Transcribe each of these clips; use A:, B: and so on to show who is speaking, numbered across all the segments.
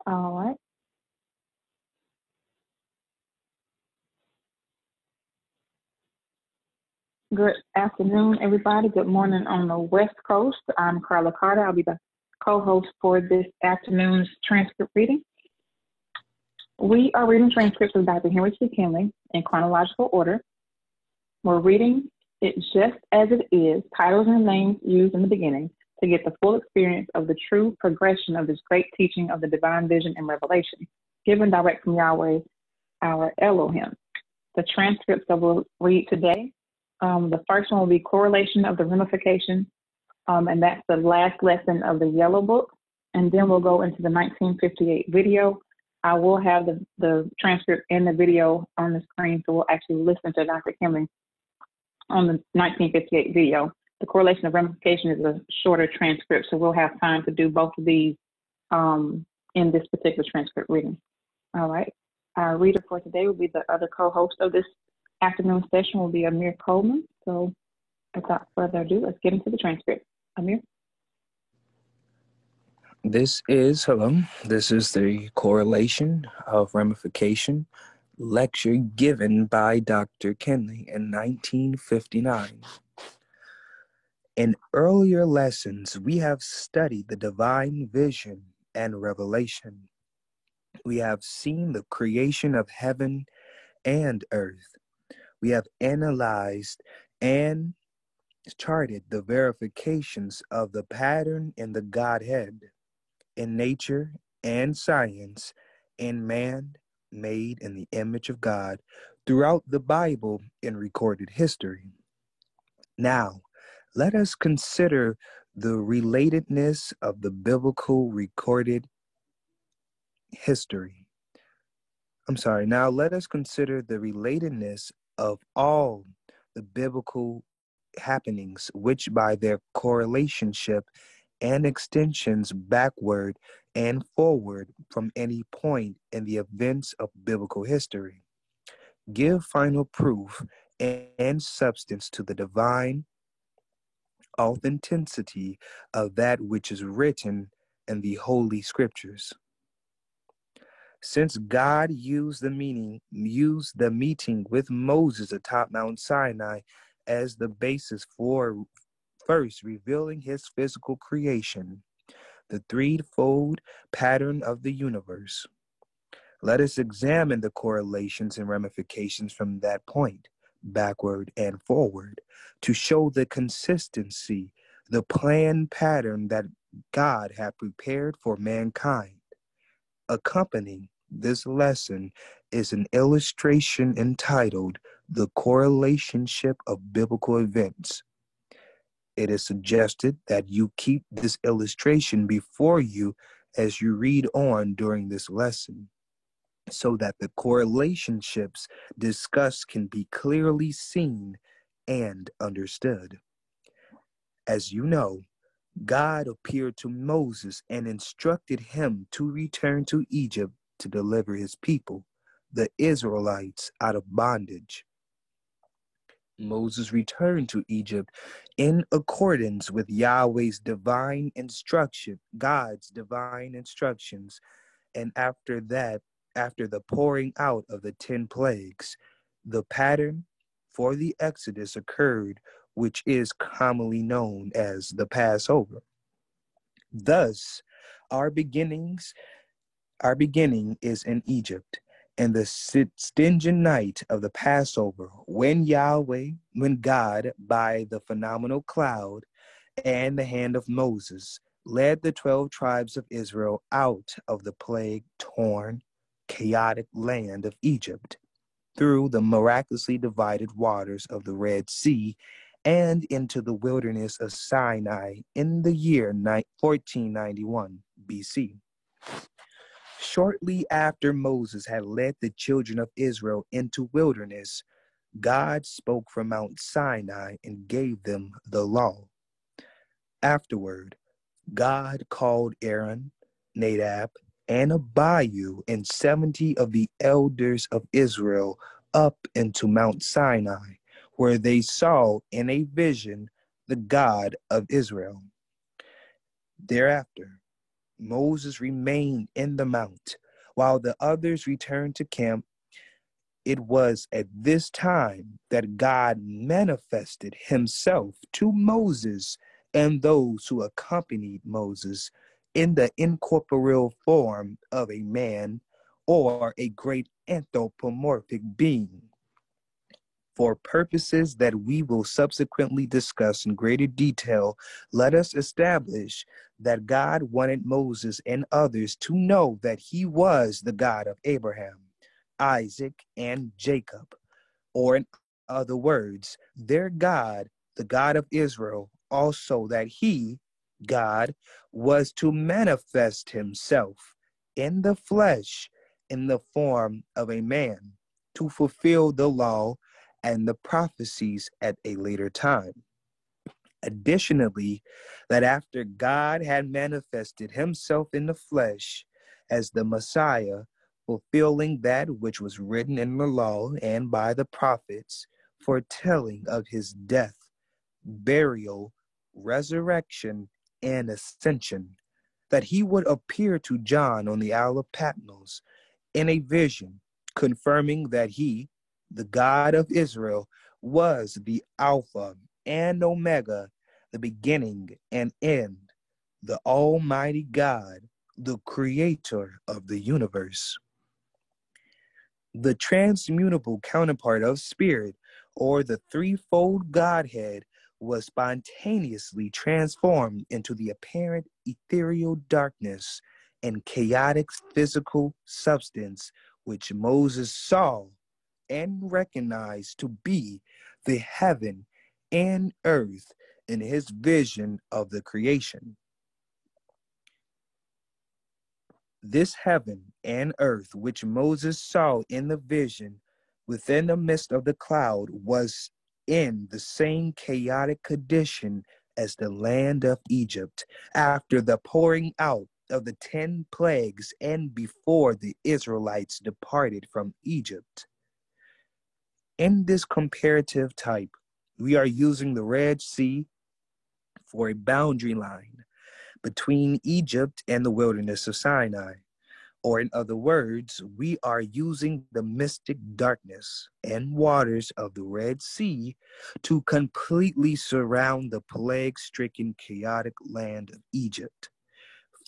A: All right. Good afternoon, everybody. Good morning on the West Coast. I'm Carla Carter. I'll be the co-host for this afternoon's transcript reading. We are reading transcripts of Dr. Henry C. Kinley in chronological order. We're reading it just as it is, titles and names used in the beginning, to get the full experience of the true progression of this great teaching of the divine vision and revelation, given direct from Yahweh, our Elohim. The transcripts that we'll read today, the first one will be correlation of the ramification, and that's the last lesson of the yellow book. And then we'll go into the 1958 video. I will have the transcript and the video on the screen, so we'll actually listen to Dr. Kinley on the 1958 video. The correlation of ramification is a shorter transcript, so we'll have time to do both of these in this particular transcript reading. All right. Our reader for today will be the other co-host of this afternoon session will be Amir Coleman. So without further ado, let's get into the transcript. Amir?
B: This is the correlation of ramification lecture given by Dr. Kinley in 1959. In earlier lessons, we have studied the divine vision and revelation. We have seen the creation of heaven and earth. We have analyzed and charted the verifications of the pattern in the Godhead, in nature and science, in man made in the image of God, throughout the Bible in recorded history. Now, let us consider the relatedness of the biblical recorded history. Now let us consider the relatedness of all the biblical happenings, which by their correlationship and extensions backward and forward from any point in the events of biblical history, give final proof and substance to the divine authenticity of that which is written in the Holy Scriptures. Since God used the meeting with Moses atop Mount Sinai as the basis for first revealing his physical creation, the threefold pattern of the universe, let us examine the correlations and ramifications from that point, backward and forward, to show the consistency, the planned pattern that God had prepared for mankind. Accompanying this lesson is an illustration entitled The Correlationship of Biblical Events. It is suggested that you keep this illustration before you as you read on during this lesson, so that the correlationships discussed can be clearly seen and understood. As you know, God appeared to Moses and instructed him to return to Egypt to deliver his people, the Israelites, out of bondage. Moses returned to Egypt in accordance with Yahweh's divine instruction, God's divine instructions, and after the pouring out of the 10 plagues, the pattern for the Exodus occurred, which is commonly known as the Passover. Thus, our beginning is in Egypt, and the Stygian night of the Passover, when God, by the phenomenal cloud and the hand of Moses, led the 12 tribes of Israel out of the plague-torn, chaotic land of Egypt, through the miraculously divided waters of the Red Sea, and into the wilderness of Sinai in the year 1491 BC. Shortly after Moses had led the children of Israel into wilderness, God spoke from Mount Sinai and gave them the law. Afterward, God called Aaron, Nadab, and Abihu and 70 of the elders of Israel up into Mount Sinai, where they saw in a vision the God of Israel. Thereafter, Moses remained in the mount, while the others returned to camp. It was at this time that God manifested himself to Moses and those who accompanied Moses in the incorporeal form of a man or a great anthropomorphic being. For purposes that we will subsequently discuss in greater detail, let us establish that God wanted Moses and others to know that he was the God of Abraham, Isaac, and Jacob, or in other words, their God, the God of Israel, also that he, God, was to manifest himself in the flesh in the form of a man to fulfill the law and the prophecies at a later time. Additionally, that after God had manifested himself in the flesh as the Messiah, fulfilling that which was written in the law and by the prophets, foretelling of his death, burial, resurrection, and ascension, that he would appear to John on the Isle of Patmos in a vision, confirming that he, the God of Israel, was the Alpha and Omega, the beginning and end, the Almighty God, the creator of the universe. The transmutable counterpart of spirit, or the threefold Godhead, was spontaneously transformed into the apparent ethereal darkness and chaotic physical substance which Moses saw and recognized to be the heaven and earth in his vision of the creation. This heaven and earth which Moses saw in the vision within the midst of the cloud was in the same chaotic condition as the land of Egypt after the pouring out of the 10 plagues and before the Israelites departed from Egypt. In this comparative type, we are using the Red Sea for a boundary line between Egypt and the wilderness of Sinai. Or in other words, we are using the mystic darkness and waters of the Red Sea to completely surround the plague-stricken chaotic land of Egypt.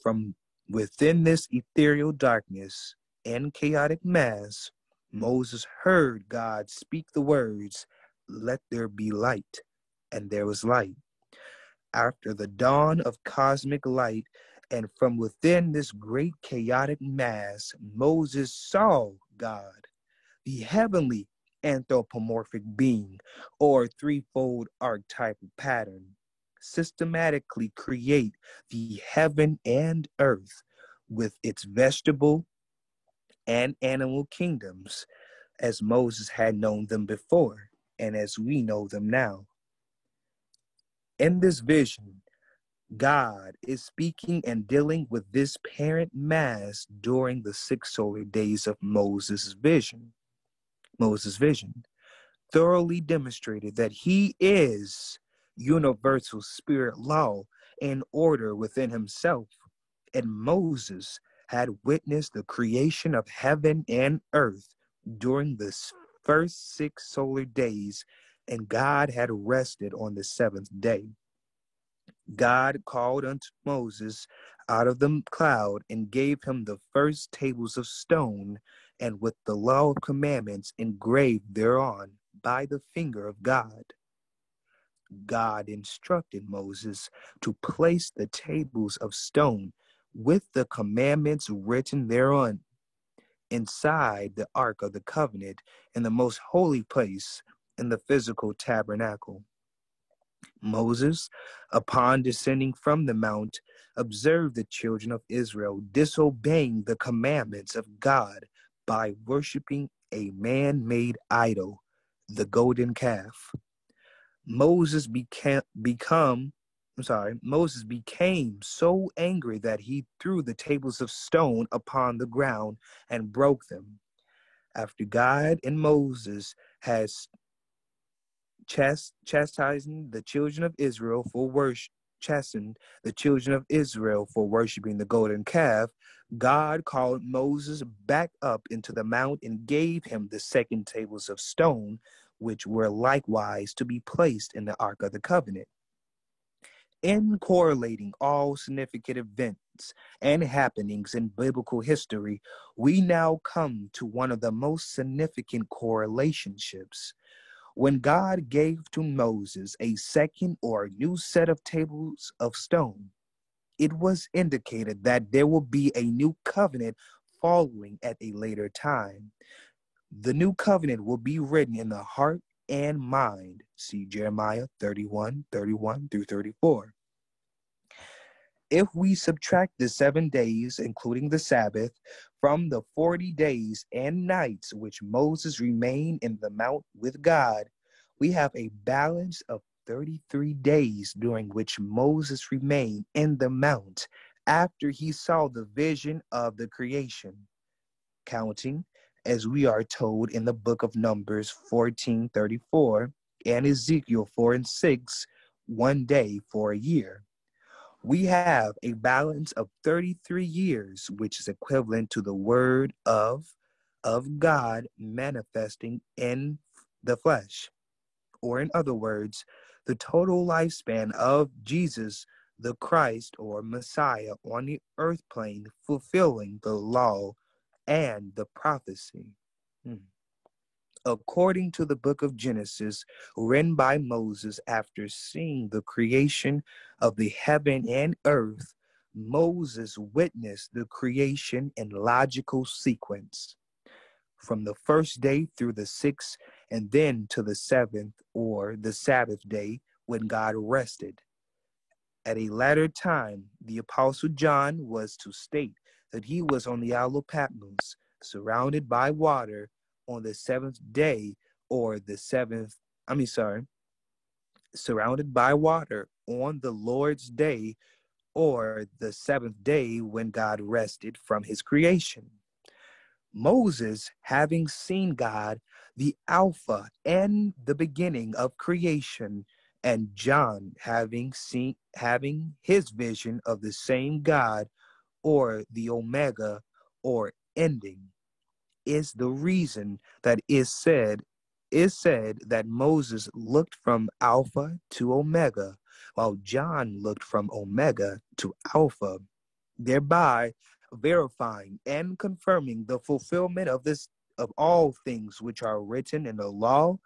B: From within this ethereal darkness and chaotic mass, Moses heard God speak the words, "Let there be light," and there was light. After the dawn of cosmic light, and from within this great chaotic mass, Moses saw God, the heavenly anthropomorphic being, or threefold archetypal pattern, systematically create the heaven and earth with its vegetable and animal kingdoms, as Moses had known them before, and as we know them now. In this vision, God is speaking and dealing with this parent mass during the 6 solar days of Moses' vision. Moses' vision thoroughly demonstrated that he is universal spirit law and order within himself, and Moses had witnessed the creation of heaven and earth during the first 6 solar days, and God had rested on the 7th day. God called unto Moses out of the cloud and gave him the first tables of stone, and with the law of commandments engraved thereon by the finger of God. God instructed Moses to place the tables of stone with the commandments written thereon inside the Ark of the Covenant in the most holy place in the physical tabernacle. Moses, upon descending from the mount, observed the children of Israel disobeying the commandments of God by worshiping a man-made idol, the golden calf. Moses became so angry that he threw the tables of stone upon the ground and broke them. After God and Moses had chastising the children of Israel for chastened the children of Israel for worshiping the golden calf, God called Moses back up into the mount and gave him the second tables of stone, which were likewise to be placed in the Ark of the Covenant. In correlating all significant events and happenings in biblical history, we now come to one of the most significant correlationships. When God gave to Moses a second or new set of tables of stone, it was indicated that there will be a new covenant following at a later time. The new covenant will be written in the heart and mind. See Jeremiah 31 through 34. If we subtract the 7 days, including the Sabbath, from the 40 days and nights which Moses remained in the mount with God, we have a balance of 33 days during which Moses remained in the mount after he saw the vision of the creation, counting, as we are told in the book of Numbers 14:34 and Ezekiel 4:6, 1 day for a year. We have a balance of 33 years, which is equivalent to the word of God manifesting in the flesh. Or in other words, the total lifespan of Jesus, the Christ or Messiah on the earth plane, fulfilling the law and the prophecy. According to the book of Genesis, written by Moses after seeing the creation of the heaven and earth, Moses witnessed the creation in logical sequence, from the first day through the sixth, and then to the seventh, or the Sabbath day, when God rested. At a later time, the Apostle John was to state that he was on the Isle of Patmos, surrounded by water, on the seventh day, or the surrounded by water on the Lord's day, or the seventh day when God rested from his creation. Moses, having seen God, the Alpha and the beginning of creation, and John having his vision of the same God, or the Omega, or ending, is the reason that is said that Moses looked from Alpha to Omega, while John looked from Omega to Alpha, thereby verifying and confirming the fulfillment of all things which are written in the law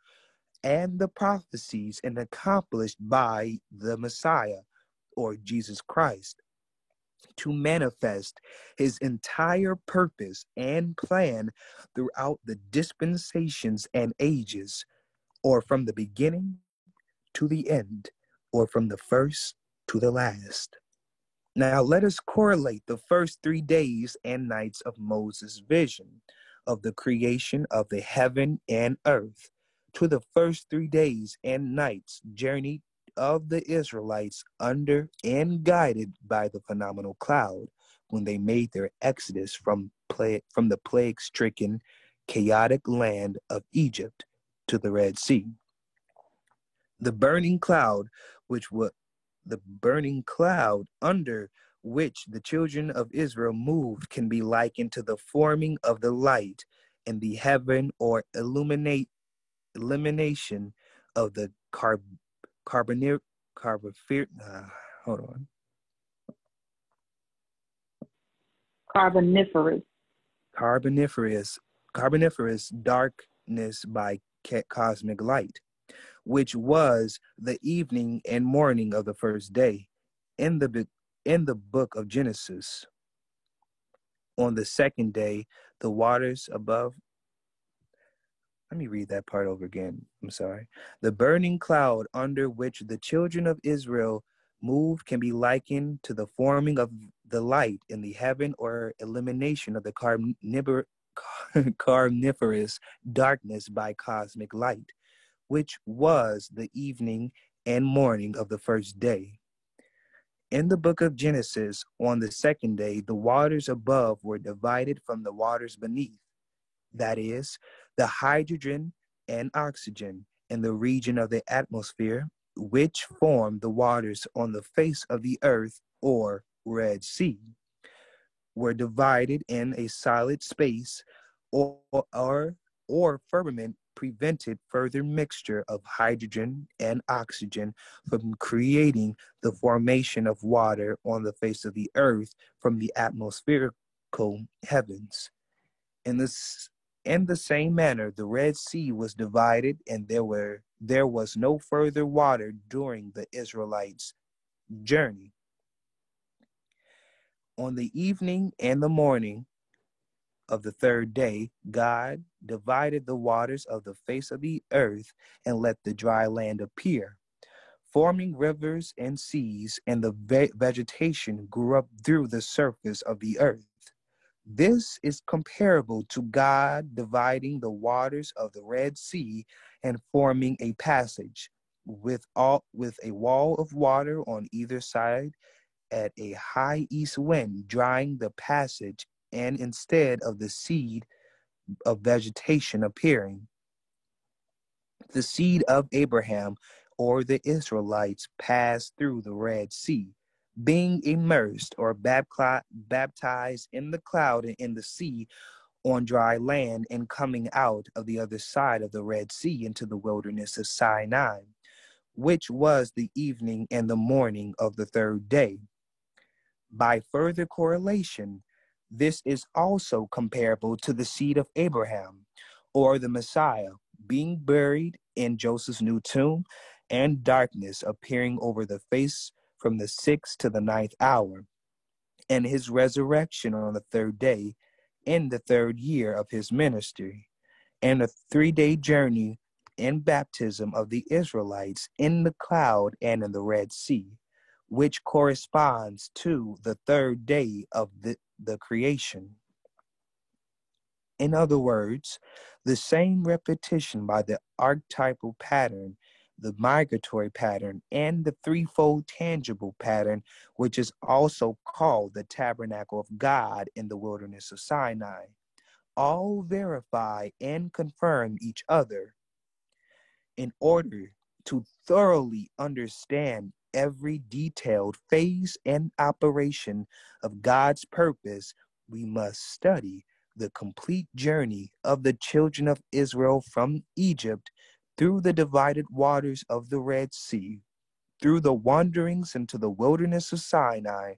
B: and the prophecies and accomplished by the Messiah, or Jesus Christ, to manifest his entire purpose and plan throughout the dispensations and ages, or from the beginning to the end, or from the first to the last. Now let us correlate the first 3 days and nights of Moses' vision of the creation of the heaven and earth to the first 3 days and nights journey of the Israelites under and guided by the phenomenal cloud when they made their exodus from the plague-stricken, chaotic land of Egypt to the Red Sea. The burning cloud under which the children of Israel moved can be likened to the forming of the light in the heaven, or elimination of the carboniferous darkness by cosmic light, which was the evening and morning of the first day in the book of Genesis. On the second day, the waters above. Let me read that part over again. I'm sorry. The burning cloud under which the children of Israel moved can be likened to the forming of the light in the heaven, or elimination of the carboniferous darkness by cosmic light, which was the evening and morning of the first day. In the book of Genesis, on the second day, the waters above were divided from the waters beneath. That is, the hydrogen and oxygen in the region of the atmosphere which form the waters on the face of the earth, or Red Sea, were divided in a solid space, or, or, or firmament prevented further mixture of hydrogen and oxygen from creating the formation of water on the face of the earth from the atmospherical heavens. In the same manner, the Red Sea was divided, and there was no further water during the Israelites' journey. On the evening and the morning of the third day, God divided the waters of the face of the earth and let the dry land appear, forming rivers and seas, and the vegetation grew up through the surface of the earth. This is comparable to God dividing the waters of the Red Sea and forming a passage with a wall of water on either side at a high east wind, drying the passage, and instead of the seed of vegetation appearing, the seed of Abraham or the Israelites passed through the Red Sea, being immersed or baptized in the cloud and in the sea on dry land, and coming out of the other side of the Red Sea into the wilderness of Sinai, which was the evening and the morning of the third day. By further correlation, this is also comparable to the seed of Abraham, or the Messiah, being buried in Joseph's new tomb, and darkness appearing over the face from the 6th to the 9th hour, and his resurrection on the third day, in the third year of his ministry, and a 3-day journey and baptism of the Israelites in the cloud and in the Red Sea, which corresponds to the third day of the creation. In other words, the same repetition by the archetypal pattern, the migratory pattern, and the threefold tangible pattern, which is also called the tabernacle of God in the wilderness of Sinai, all verify and confirm each other. In order to thoroughly understand every detailed phase and operation of God's purpose, we must study the complete journey of the children of Israel from Egypt through the divided waters of the Red Sea, through the wanderings into the wilderness of Sinai,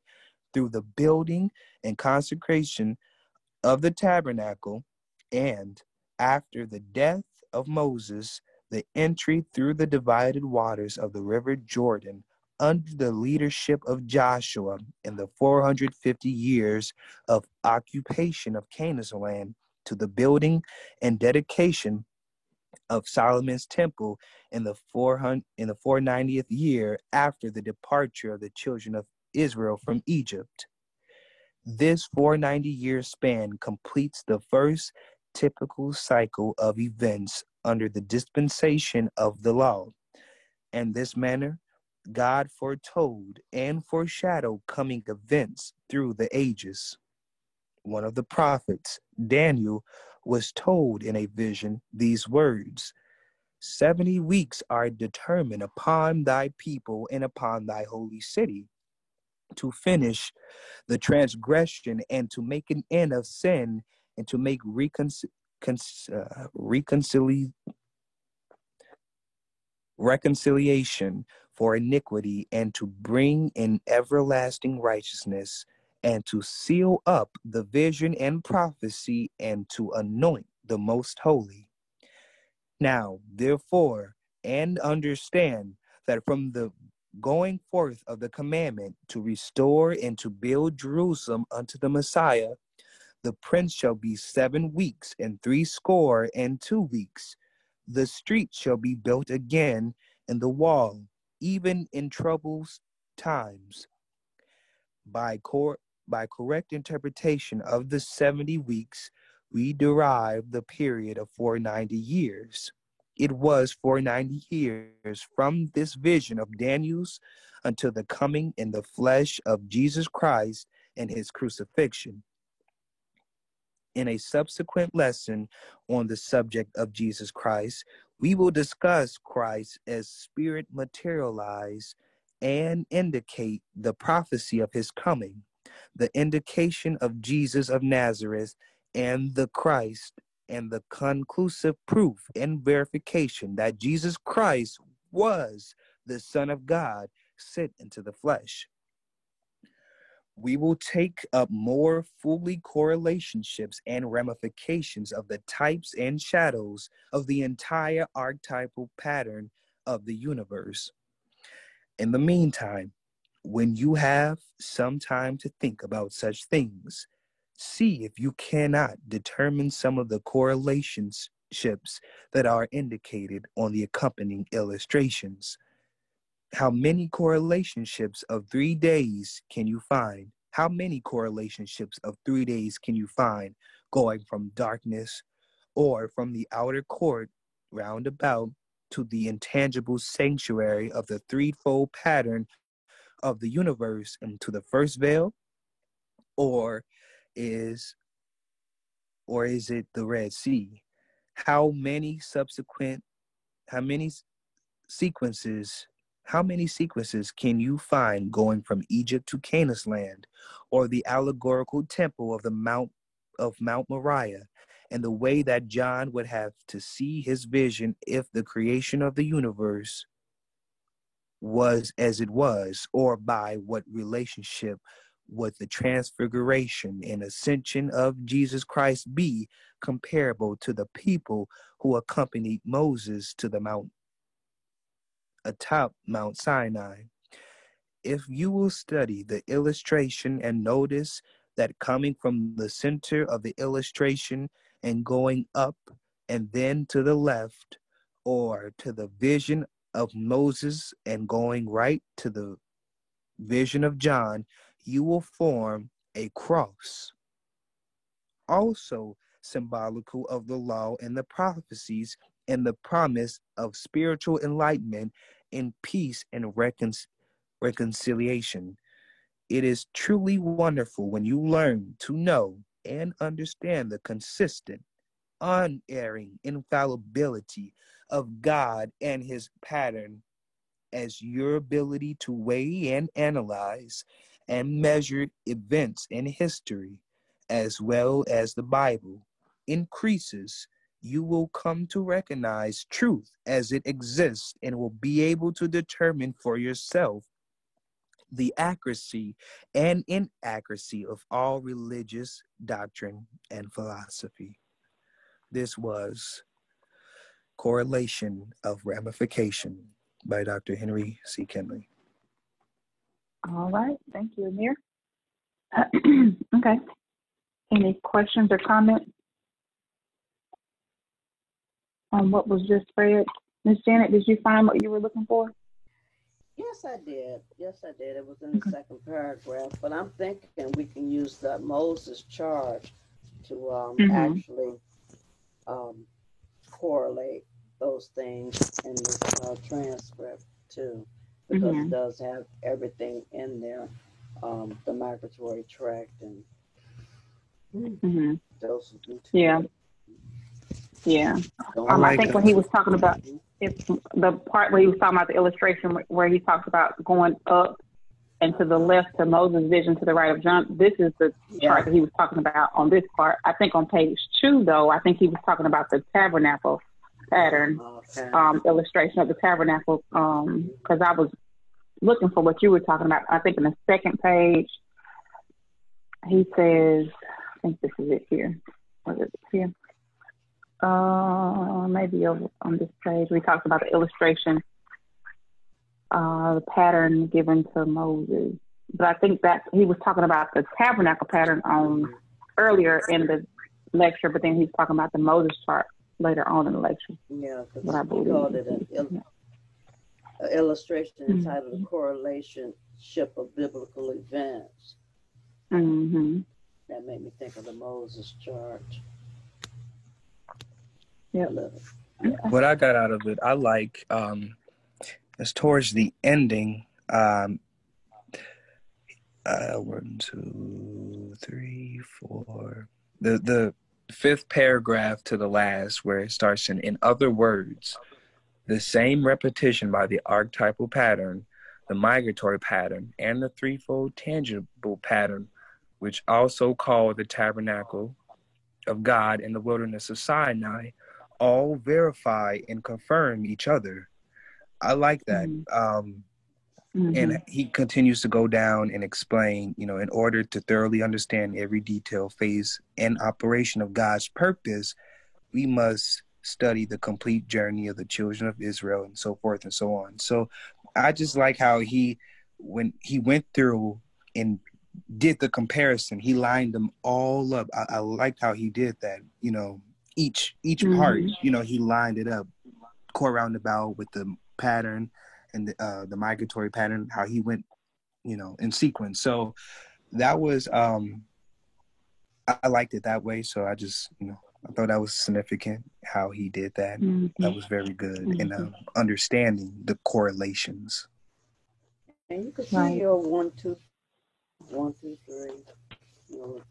B: through the building and consecration of the tabernacle, and after the death of Moses, the entry through the divided waters of the river Jordan under the leadership of Joshua in the 450 years of occupation of Canaan's land, to the building and dedication of Solomon's temple in the 490th year after the departure of the children of Israel from Egypt. This 490-year span completes the first typical cycle of events under the dispensation of the law. In this manner, God foretold and foreshadowed coming events through the ages. One of the prophets, Daniel, was told in a vision these words: 70 weeks are determined upon thy people and upon thy holy city, to finish the transgression and to make an end of sin, and to make reconciliation for iniquity, and to bring in everlasting righteousness, and to seal up the vision and prophecy, and to anoint the most holy. Now, therefore, and understand that from the going forth of the commandment to restore and to build Jerusalem unto the Messiah, the prince shall be 7 weeks and 62 weeks. The street shall be built again, and the wall, even in troublous times. By correct interpretation of the 70 weeks, we derive the period of 490 years. It was 490 years from this vision of Daniel's until the coming in the flesh of Jesus Christ and his crucifixion. In a subsequent lesson on the subject of Jesus Christ, We will discuss Christ as spirit materialized and indicate the prophecy of his coming, the indication of Jesus of Nazareth and the Christ, and the conclusive proof and verification that Jesus Christ was the Son of God sent into the flesh. We will take up more fully correlationships and ramifications of the types and shadows of the entire archetypal pattern of the universe. In the meantime, when you have some time to think about such things, see if you cannot determine some of the correlationships that are indicated on the accompanying illustrations. How many correlationships of 3 days can you find? How many correlationships of 3 days can you find going from darkness or from the outer court round about to the intangible sanctuary of the threefold pattern of the universe into the first veil? Or is it the Red Sea? How many sequences how many sequences can you find going from Egypt to Canaan's land, or the allegorical temple of Mount Moriah, and the way that John would have to see his vision if the creation of the universe was as it was, or by what relationship would the transfiguration and ascension of Jesus Christ be comparable to the people who accompanied Moses to the mount atop Mount Sinai? If you will study the illustration and notice that coming from the center of the illustration and going up and then to the left, or to the vision of Moses and going right to the vision of John, you will form a cross. Also symbolical of the law and the prophecies and the promise of spiritual enlightenment and peace and reconciliation. It is truly wonderful when you learn to know and understand the consistent, unerring infallibility of God and his pattern, as your ability to weigh and analyze and measure events in history, as well as the Bible, increases. You will come to recognize truth as it exists and will be able to determine for yourself the accuracy and inaccuracy of all religious doctrine and philosophy. This was Correlation of Ramification by Dr. Henry C. Kinley.
A: All right. Thank you, Amir. Okay. Any questions or comments on what was just read? Ms. Janet, did you find what you were looking for?
C: Yes, I did. It was in the second paragraph, but I'm thinking we can use the Moses charge to actually correlate those things in the transcript too, because it does have everything in there, the migratory tract and those.
A: Yeah. I think when he was talking about it's the part where he was talking about the illustration where he talked about going up and to the left to Moses' vision, to the right of John. This is the chart that he was talking about on this part. I think on page 2, though, I think he was talking about the tabernacle pattern, illustration of the tabernacle, because I was looking for what you were talking about. I think in the second page, he says, I think this is it here. Was it here? Maybe over on this page, we talked about the illustration, the pattern given to Moses. But I think that he was talking about the tabernacle pattern on earlier in the lecture, but then he's talking about the Moses chart later on in the lecture.
C: Yeah, because he called it an illustration entitled "The Correlation of Biblical Events." That made me think of the Moses chart.
A: Yeah.
B: What I got out of it, I like, is towards the ending, 1, 2, 3, 4. fifth paragraph to the last, where it starts in other words, the same repetition by the archetypal pattern, the migratory pattern, and the threefold tangible pattern, which also called the tabernacle of God in the wilderness of Sinai, all verify and confirm each other. I like that. And he continues to go down and explain, in order to thoroughly understand every detail, phase, and operation of God's purpose, we must study the complete journey of the children of Israel, and so forth and so on. So I just like how when he went through and did the comparison, he lined them all up. I liked how he did that. Each part, he lined it up, core roundabout with the pattern and the migratory pattern, how he went, in sequence. So that was, I liked it that way. So I just, I thought that was significant how he did that. That was very good in understanding the correlations.
C: And you can see your 1 through 3.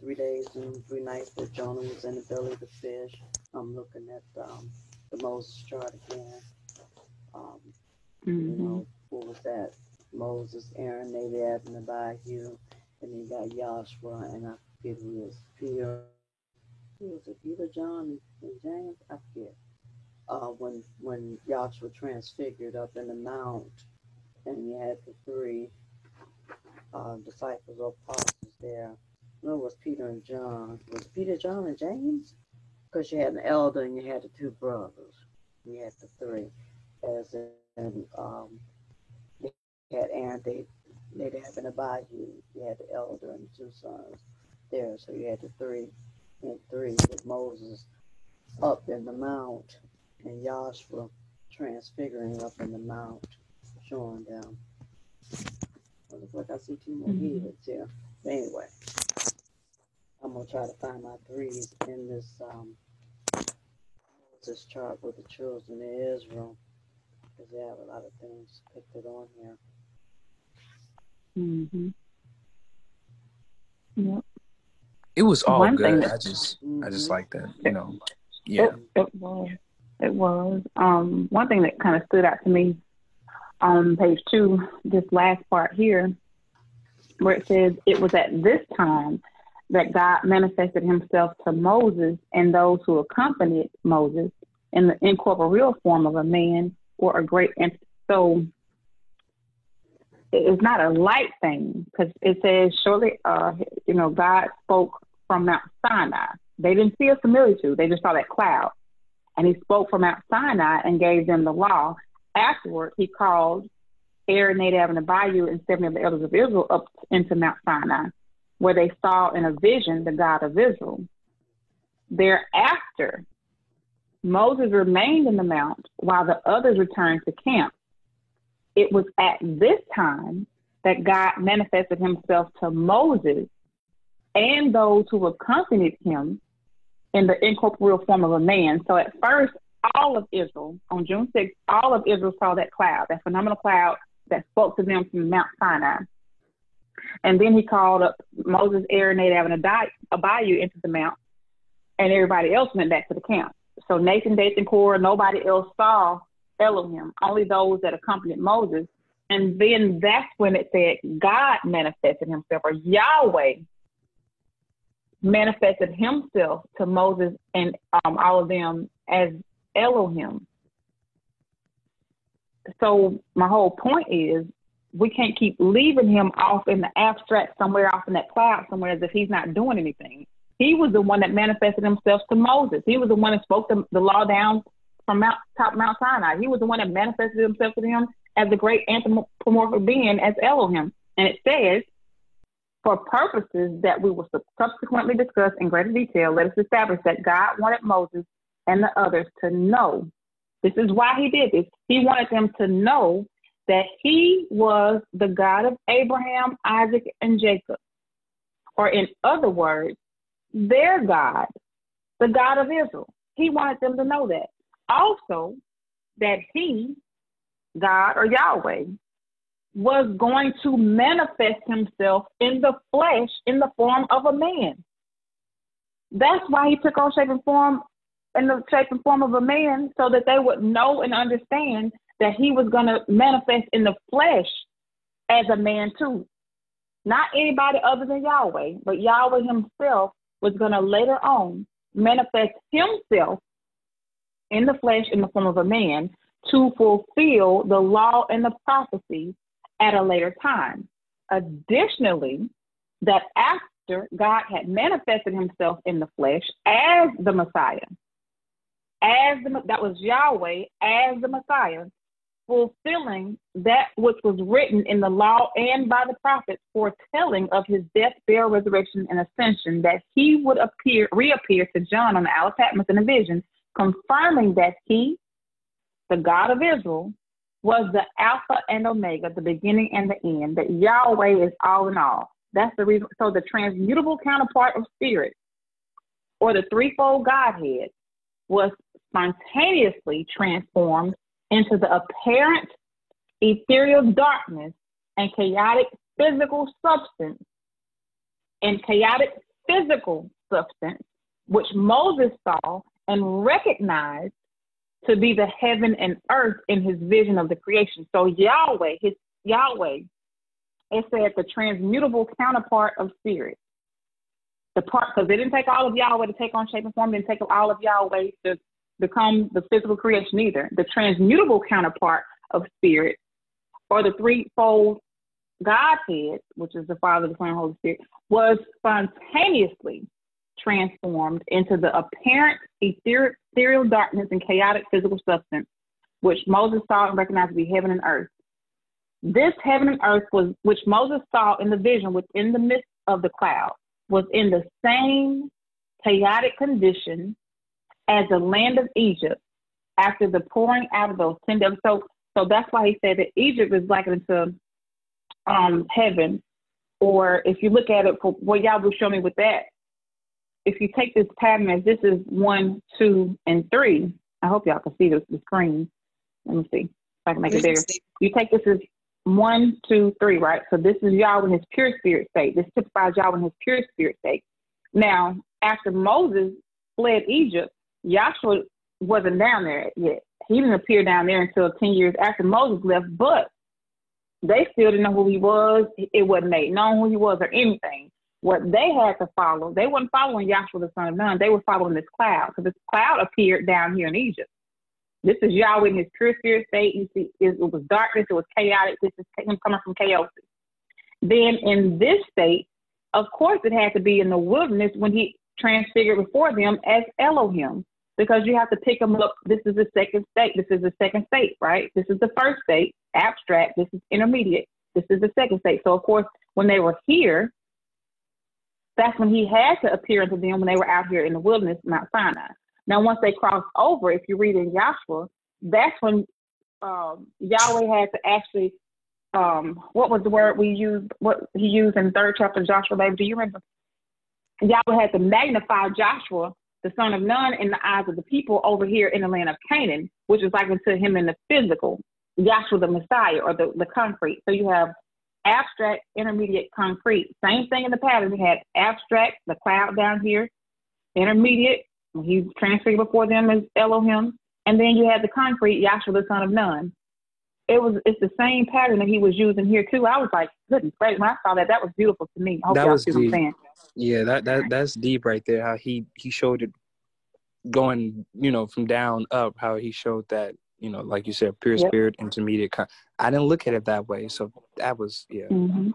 C: 3 days and 3 nights that Jonah was in the belly of the fish. I'm looking at the Moses chart again. What was that? Moses, Aaron, Nadab, and Abihu, and then you got Joshua, and I forget who is Peter. Who was it? Peter, John, and James? I forget. When Joshua transfigured up in the mount, and you had the 3 disciples or apostles there. No, it was Peter and John. Was it Peter, John, and James? Because you had an elder and you had the 2 brothers. You had the 3. As in, you had Aaron, Nadab, and Abihu. You had the elder and the 2 sons there. So you had the 3 and 3 with Moses up in the mount and Joshua transfiguring up in the mount, showing them. It looks like I see 2 more heads here. But anyway, I'm going to try to find my 3s in this chart with the children of Israel, because they have a lot of things depicted on here.
A: Yep.
B: It was all
A: One
B: good.
A: thing
B: I just like that, Yeah.
A: It was. One thing that kind of stood out to me on page 2, this last part here, where it says, it was at this time that God manifested himself to Moses and those who accompanied Moses in the incorporeal form of a man or a great entity. So it's not a light thing, because it says shortly, God spoke from Mount Sinai. They didn't see a similitude. They just saw that cloud. And he spoke from Mount Sinai and gave them the law. Afterward, he called Aaron, Nadab, and Abihu and 70 of the elders of Israel up into Mount Sinai, where they saw in a vision the God of Israel. Thereafter, Moses remained in the mount while the others returned to camp. It was at this time that God manifested himself to Moses and those who accompanied him in the incorporeal form of a man. So at first, all of Israel, on June 6th, all of Israel saw that cloud, that phenomenal cloud that spoke to them from Mount Sinai. And then he called up Moses, Aaron, Nadab, and Abihu into the mount, and everybody else went back to the camp. So Nathan, Dathan, Korah, nobody else saw Elohim, only those that accompanied Moses. And then that's when it said God manifested himself, or Yahweh manifested himself to Moses and all of them as Elohim. So my whole point is, we can't keep leaving him off in the abstract somewhere off in that cloud somewhere as if he's not doing anything. He was the one that manifested himself to Moses. He was the one that spoke the law down from Mount Sinai. He was the one that manifested himself to them as the great anthropomorphic being, as Elohim. And it says, for purposes that we will subsequently discuss in greater detail, let us establish that God wanted Moses and the others to know. This is why he did this. He wanted them to know that he was the God of Abraham, Isaac, and Jacob. Or in other words, their God, the God of Israel. He wanted them to know that. Also, that he, God or Yahweh, was going to manifest himself in the flesh in the form of a man. That's why he took on shape and form in the shape and form of a man, so that they would know and understand that he was going to manifest in the flesh as a man too. Not anybody other than Yahweh, but Yahweh himself was going to later on manifest himself in the flesh in the form of a man to fulfill the law and the prophecy at a later time. Additionally, that after God had manifested himself in the flesh as the Messiah, that was Yahweh as the Messiah, fulfilling that which was written in the law and by the prophets, foretelling of his death, burial, resurrection, and ascension, that he would reappear to John on the Isle of Patmos in a vision, confirming that he, the God of Israel, was the Alpha and Omega, the beginning and the end, that Yahweh is all in all. That's the reason. So the transmutable counterpart of spirit, or the threefold Godhead, was spontaneously transformed into the apparent ethereal darkness and chaotic physical substance, which Moses saw and recognized to be the heaven and earth in his vision of the creation. So Yahweh, it said the transmutable counterpart of spirit. Because it didn't take all of Yahweh to take on shape and form, it didn't take all of Yahweh to become the physical creation either. The transmutable counterpart of spirit, or the threefold Godhead, which is the Father, the Son, and Holy Spirit, was spontaneously transformed into the apparent ethereal darkness and chaotic physical substance, which Moses saw and recognized to be heaven and earth. This heaven and earth which Moses saw in the vision within the midst of the cloud, was in the same chaotic condition as the land of Egypt after the pouring out of those 10 devils. So that's why he said that Egypt is likened to heaven. Or if you look at it, for what y'all will show me with that, if you take this pattern as this is 1, 2, and 3, I hope y'all can see the screen. Let me see if I can make it bigger. You take this as 1, 2, 3, right? So this is Yahweh in his pure spirit state. This typifies Yahweh in his pure spirit state. Now, after Moses fled Egypt, Yahshua wasn't down there yet. He didn't appear down there until 10 years after Moses left, but they still didn't know who he was. It wasn't made known who he was or anything. What they had to follow, they weren't following Yahshua the Son of Nun. They were following this cloud. So this cloud appeared down here in Egypt. This is Yahweh in his pure spirit state. You see, it was darkness. It was chaotic. This is him coming from chaos. Then in this state, of course, it had to be in the wilderness when he transfigured before them as Elohim, because you have to pick them up. This is the second state. This is the second state, right? This is the first state, abstract. This is intermediate. This is the second state. So, of course, when they were here, that's when he had to appear to them when they were out here in the wilderness, Mount Sinai. Now, once they crossed over, if you read in Joshua, that's when Yahweh had to actually, what was the word we used, what he used in the 3rd chapter of Joshua, baby? Do you remember? Yahweh had to magnify Joshua, the son of Nun, in the eyes of the people over here in the land of Canaan, which is likened to him in the physical, Joshua the Messiah, or the concrete. So you have abstract, intermediate, concrete. Same thing in the pattern. We had abstract, the cloud down here, intermediate, he transfigured before them as Elohim, and then you had the concrete, Yahshua the son of Nun. It's the same pattern that he was using here too. I was like, goodness gracious, when I saw that was beautiful to me. I hope y'all see what I'm saying.
B: Yeah, that's deep right there. How he showed it going, from down up. How he showed that, like you said, pure spirit, intermediate. I didn't look at it that way, so that was
A: And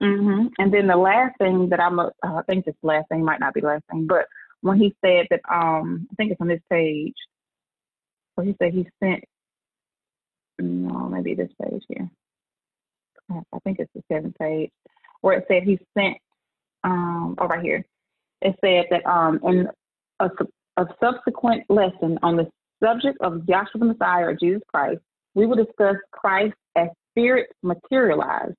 A: then the last thing that I think this last thing might not be the last thing, but when he said that, I think it's on this page, where he said he sent. No, maybe this page here. I think it's the 7th page, where it said he sent. Right here, it said that in a subsequent lesson on the subject of Yahshua the Messiah or Jesus Christ, we will discuss Christ as spirit materialized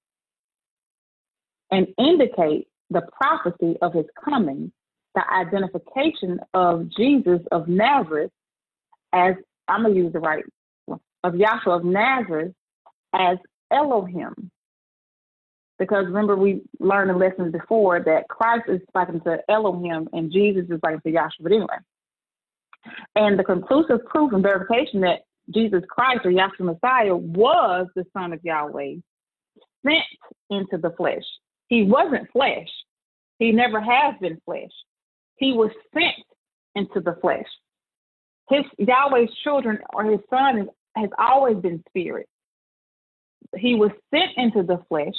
A: and indicate the prophecy of his coming, the identification of Jesus of Nazareth as, I'm going to use the right one, of Yahshua of Nazareth as Elohim, Because remember, we learned in lessons before that Christ is speaking to Elohim and Jesus is speaking to Yahshua. But anyway, and the conclusive proof and verification that Jesus Christ or Yahshua Messiah was the Son of Yahweh sent into the flesh. He wasn't flesh. He never has been flesh. He was sent into the flesh. His Yahweh's children or his son has always been spirit. He was sent into the flesh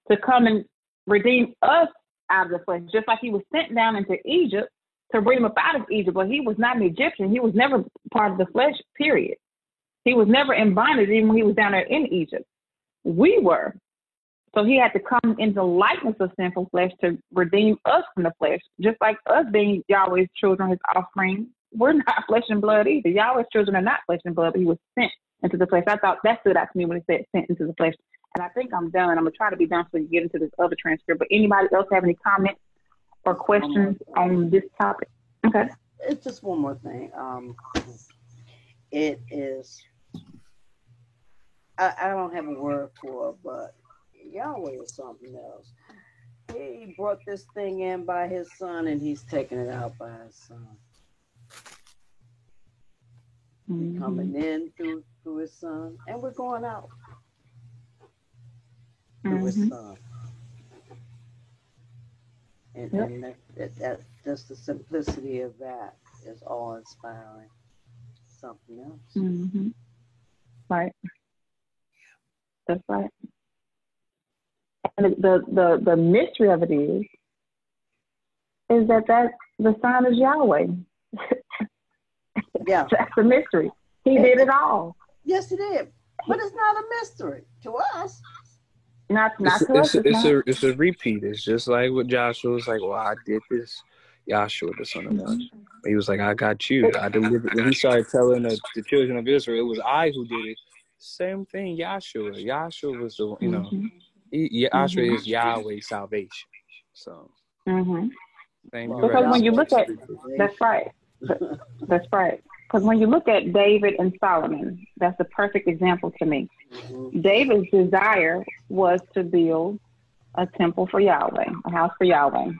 A: to come and redeem us out of the flesh, just like he was sent down into Egypt to bring him up out of Egypt. But he was not an Egyptian. He was never part of the flesh, period. He was never in bondage even when he was down there in Egypt. We were. So he had to come in the likeness of sinful flesh to redeem us from the flesh, just like us being Yahweh's children, his offspring. We're not flesh and blood either. Yahweh's children are not flesh and blood, but he was sent into the flesh. I thought that stood out to me when it said sent into the flesh. And I think I'm done. I'm going to try to be done so we can get into this other transcript. But anybody else have any comments or questions on this topic? Okay.
C: It's just one more thing. It is, I don't have a word for it, but Yahweh is something else. He brought this thing in by his son, and he's taking it out by his son. Mm-hmm. Coming in through his son, and we're going out through his son. And that just the simplicity of that is all inspiring. Something else.
A: Mm-hmm. Right. That's right. And the mystery of it is that the Son is Yahweh.
C: Yeah.
A: That's the mystery. He did it all.
C: Yes, he did. But it's not a mystery to us.
A: Not to us.
B: It's a repeat. It's just like what Joshua was like, well, I did this. Yahshua, the son of God. He was like, I got you. I delivered. When he started telling the children of Israel, it was I who did it. Same thing, Yahshua. Yahshua was the, Yahshua is Yahweh's salvation. So,
A: because
B: right.
A: when you look at, that's right. That's right. Because when you look at David and Solomon, that's a perfect example to me. David's desire was to build a temple for Yahweh, a house for Yahweh.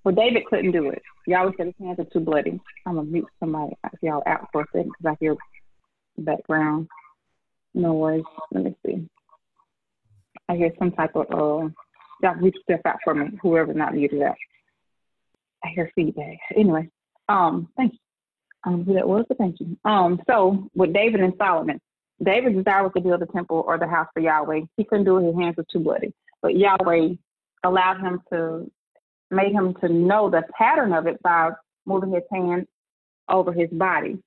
A: Well, David couldn't do it. Yahweh said his hands are too bloody. I'm going to mute somebody. Y'all out for a second because I hear background noise. Let me see. I hear some type of, y'all reach step out for me, whoever's not muted out. I hear feedback. Anyway, thank you. Who that was, but thank you. So with David and Solomon, David's desire was to build a temple or the house for Yahweh. He couldn't do it. His hands were too bloody. But Yahweh made him to know the pattern of it by moving his hand over his body.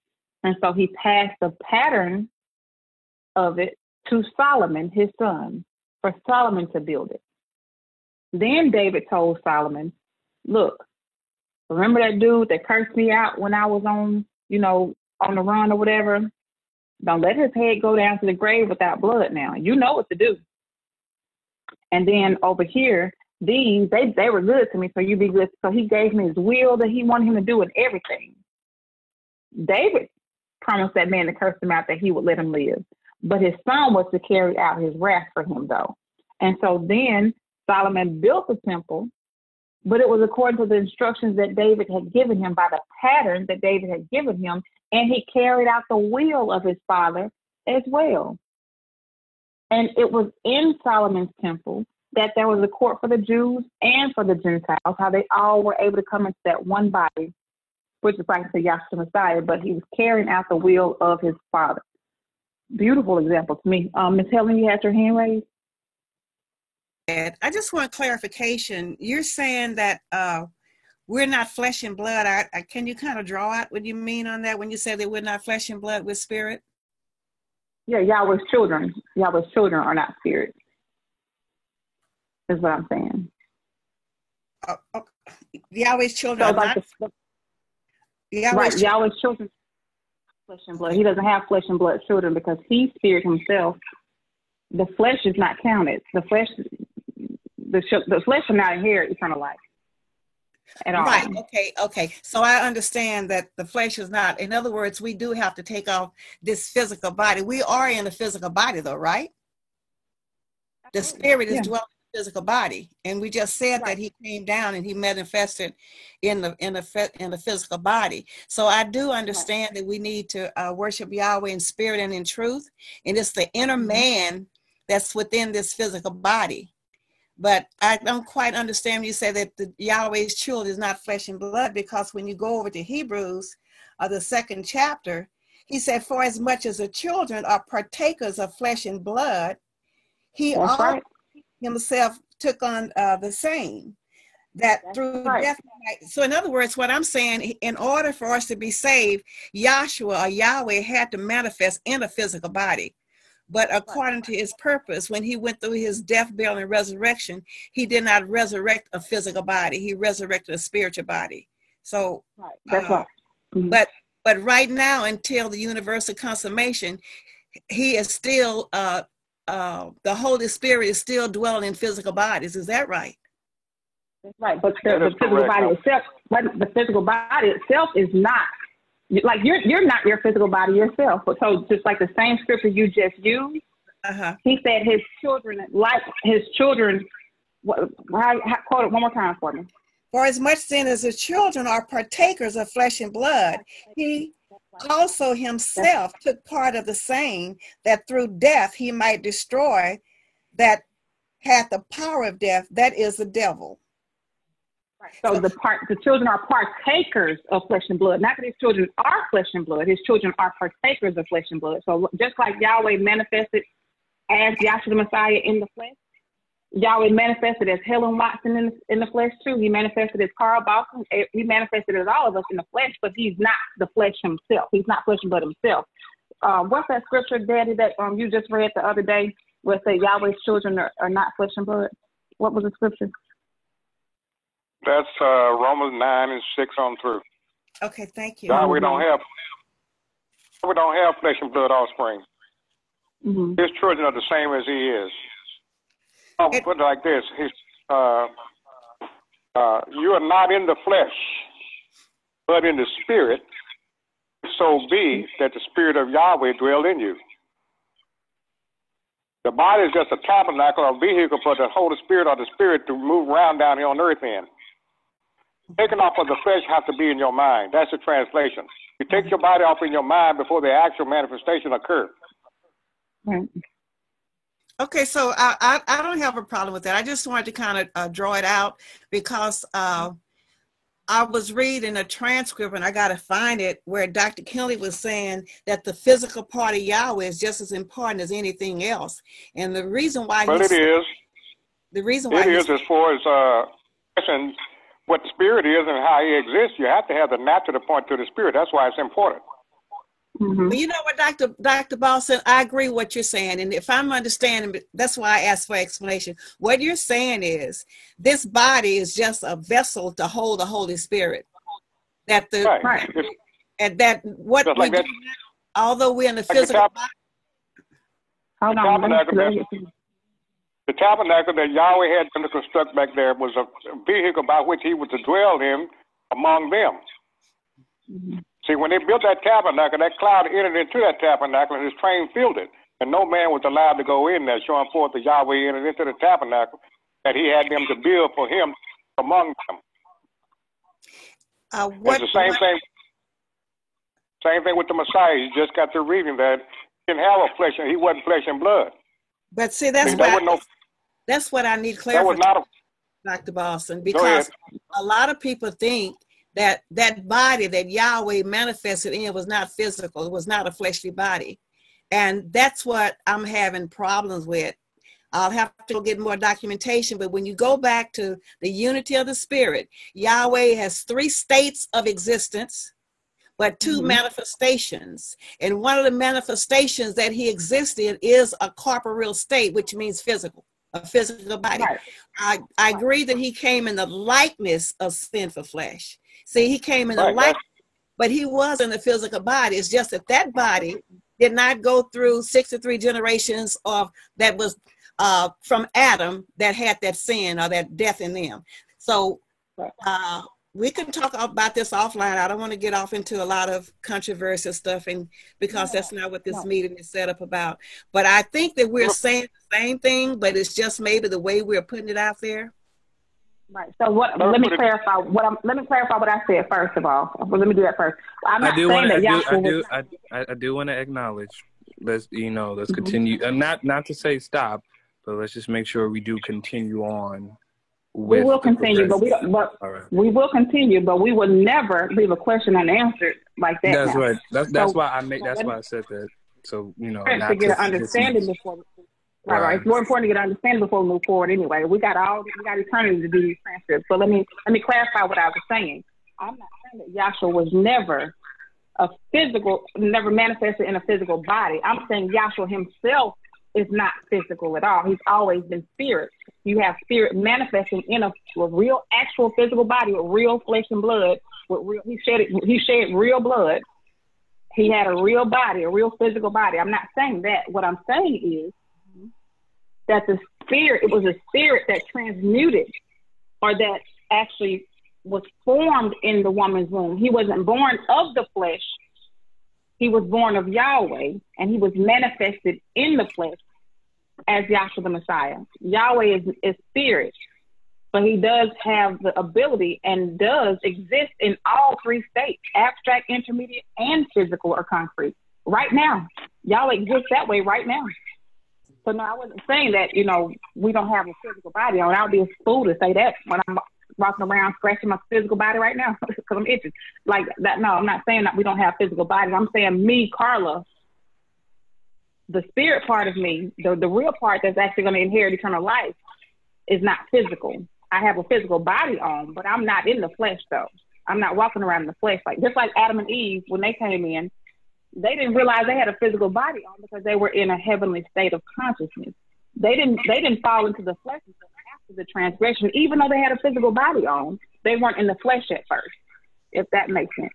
A: And so he passed the pattern of it to Solomon, his son, for Solomon to build it. Then David told Solomon, look, remember that dude that cursed me out when I was on the run or whatever? Don't let his head go down to the grave without blood now. You know what to do. And then over here, they were good to me, so you be good. So he gave me his will that he wanted him to do and everything. David promised that man to curse him out that he would let him live. But his son was to carry out his wrath for him, though. And so then Solomon built the temple, but it was according to the instructions that David had given him by the pattern that David had given him, and he carried out the will of his father as well. And it was in Solomon's temple that there was a court for the Jews and for the Gentiles, how they all were able to come into that one body, which is like the Yahshua Messiah, but he was carrying out the will of his father. Beautiful example to me. Ms. Helen, you had your hand raised?
D: I just want clarification. You're saying that we're not flesh and blood. Can you kind of draw out what you mean on that when you say that we're not flesh and blood, we're spirit?
A: Yeah, Yahweh's children. Yahweh's children are not spirits, is what I'm saying.
D: Yahweh's children are not.
A: Yahweh's children flesh and blood. He doesn't have flesh and blood children because he's spirit himself. The flesh is not counted. The flesh will not inherit eternal life at all.
D: Right. Okay. So I understand that the flesh is not. In other words, we do have to take off this physical body. We are in a physical body, though, right? The spirit is dwelling physical body, and we just said that he came down and he manifested in the physical body. So I do understand that we need to worship Yahweh in spirit and in truth, and it's the inner man that's within this physical body. But I don't quite understand when you say that the Yahweh's children is not flesh and blood, because when you go over to Hebrews, the 2nd chapter, he said, for as much as the children are partakers of flesh and blood, he also himself took on the same, that through death. So in other words, what I'm saying, in order for us to be saved, Yahshua or Yahweh had to manifest in a physical body. But according to his purpose, when he went through his death, burial, and resurrection, he did not resurrect a physical body. He resurrected a spiritual body. So,
A: that's right.
D: But right now, until the universal consummation, he is still, the Holy Spirit is still dwelling in physical bodies. Is that right?
A: That's right. But the physical body itself, the physical body itself is not. Like you're not your physical body yourself. So just like the same scripture you just used, he said his children, quote it one more time for me.
D: For as much then as the children are partakers of flesh and blood, he also himself took part of the same, that through death he might destroy that had the power of death, that is the devil.
A: So the children are partakers of flesh and blood. Not that his children are flesh and blood. His children are partakers of flesh and blood. So just like Yahweh manifested as Yahshua the Messiah in the flesh, Yahweh manifested as Helen Watson in the flesh too. He manifested as Carl Boston. He manifested as all of us in the flesh, but he's not the flesh himself. He's not flesh and blood himself. What's that scripture, Daddy, that you just read the other day where it said Yahweh's children are not flesh and blood? What was the scripture?
E: That's Romans 9 and 6 on through.
D: Okay, thank you.
E: We don't have flesh and blood offspring. His children are the same as he is. I'll put it like this: you are not in the flesh, but in the spirit. So be that the spirit of Yahweh dwell in you. The body is just a tabernacle or vehicle for the Holy Spirit or the Spirit to move around down here on earth in. Taking off of the flesh has to be in your mind. That's the translation. You take your body off in your mind before the actual manifestation occurs.
A: Right.
D: Okay, so I don't have a problem with that. I just wanted to kind of draw it out because I was reading a transcript, and I got to find it, where Dr. Kelly was saying that the physical part of Yahweh is just as important as anything else. And the reason why
E: it is.
D: The reason why
E: it is as far as what the spirit is and how he exists, you have to have the natural to point to the spirit. That's why it's important.
D: Well, you know what, Dr. Boston, I agree with what you're saying. And if I'm understanding, that's why I asked for explanation. What you're saying is this body is just a vessel to hold the Holy Spirit. That the and that what we do now, although we're in the physical body.
A: Hold on.
E: The tabernacle that Yahweh had to construct back there was a vehicle by which he was to dwell in among them. See, when they built that tabernacle, that cloud entered into that tabernacle and his train filled it. And no man was allowed to go in there, showing forth that Yahweh entered into the tabernacle that he had them to build for him among them. It's the same thing. Same thing with the Messiah. You just got to reading that he didn't have a flesh, and he wasn't flesh and blood.
D: But see, that's what I need clarification, Dr. Boston, because a lot of people think that that body that Yahweh manifested in was not physical. It was not a fleshly body. And that's what I'm having problems with. I'll have to get more documentation, but when you go back to the unity of the Spirit, Yahweh has 3 states of existence, but 2 manifestations. And one of the manifestations that he existed is a corporeal state, which means physical, a physical body. I agree that he came in the likeness of sinful flesh. See, he came in the likeness, but he was in the physical body. It's just that that body did not go through 63 generations of that was from Adam that had that sin or that death in them. So we can talk about this offline. I don't want to get off into a lot of controversial stuff, and because that's not what this meeting is set up about. But I think that we're saying the same thing, but it's just maybe the way we're putting it out there.
A: Right. So what? Let me clarify what I said first of all. Well, let me do that first. I'm not saying that Yahshua
B: I do want to acknowledge. Let's continue. Not to say stop, but let's just make sure we do continue on.
A: We will continue, but we don't. But right. We will continue, but we will never leave a question unanswered like that.
B: That's right. That's why I make. That's why I said that. So not
A: to get an understanding before. Right. It's more important to get an understanding before we move forward. Anyway, we got eternity to do these transcripts. So let me clarify what I was saying. I'm not saying that Yahshua was never never manifested in a physical body. I'm saying Yahshua himself is not physical at all. He's always been spirit. You have spirit manifesting in a real, actual physical body with real flesh and blood. He shed real blood. He had a real body, a real physical body. I'm not saying that. What I'm saying is that it was a spirit that transmuted, or that actually was formed in the woman's womb. He wasn't born of the flesh. He was born of Yahweh, and he was manifested in the flesh as Yahshua the Messiah. Yahweh is spirit, but he does have the ability and does exist in all three states: abstract, intermediate, and physical or concrete. Right now, Yahweh exists that way right now. So no, I wasn't saying that, we don't have a physical body on. I would be a fool to say that when I'm walking around scratching my physical body right now because I'm itching. Like that, no, I'm not saying that we don't have physical bodies. I'm saying me, Carla, the spirit part of me, the real part that's actually going to inherit eternal life is not physical. I have a physical body on, but I'm not in the flesh though. I'm not walking around in the flesh. Just like Adam and Eve, when they came in, they didn't realize they had a physical body on because they were in a heavenly state of consciousness. They didn't fall into the flesh until after the transgression. Even though they had a physical body on, they weren't in the flesh at first, if that makes sense.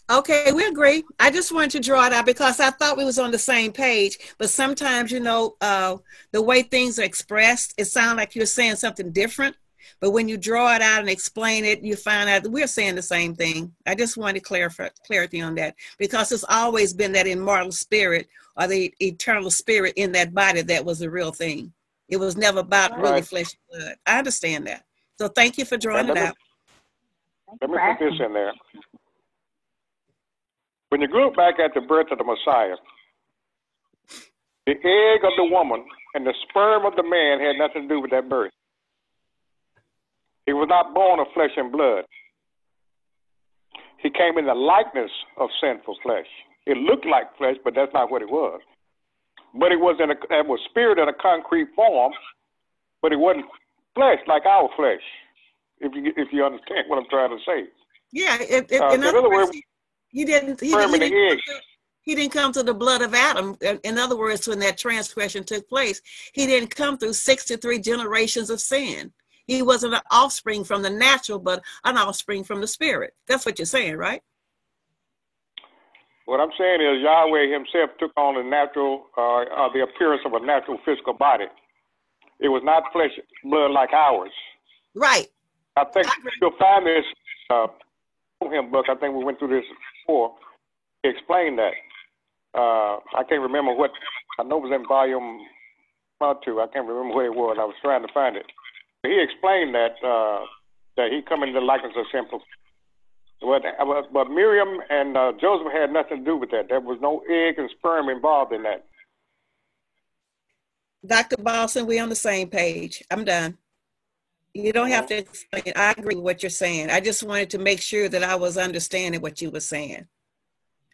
D: Okay, we agree. I just wanted to draw it out because I thought we was on the same page. But sometimes, the way things are expressed, it sounds like you're saying something different. But when you draw it out and explain it, you find out that we're saying the same thing. I just wanted clarity on that, because it's always been that immortal spirit or the eternal spirit in that body that was the real thing. It was never about really flesh and blood. I understand that. So thank you for drawing it out.
E: Let me put this in there. When you look back at the birth of the Messiah, the egg of the woman and the sperm of the man had nothing to do with that birth. He was not born of flesh and blood. He came in the likeness of sinful flesh. It looked like flesh, but that's not what it was. But it was spirit in a concrete form, but it wasn't flesh like our flesh. If you understand what I'm trying to say.
D: Yeah. In other words, he didn't come through the blood of Adam. In other words, when that transgression took place, he didn't come through 63 generations of sin. He wasn't an offspring from the natural, but an offspring from the spirit. That's what you're saying, right?
E: What I'm saying is Yahweh himself took on the appearance of a natural physical body. It was not flesh and blood like ours.
D: Right.
E: I think you'll find this him book. I think we went through this before. He explained that. I can't remember what. I know it was in volume 2. I can't remember where it was. I was trying to find it. He explained that he come in the likeness of sinful. But Miriam and Joseph had nothing to do with that. There was no egg and sperm involved in that.
D: Dr. Boston, we're on the same page. I'm done. You don't have to explain. I agree with what you're saying. I just wanted to make sure that I was understanding what you were saying.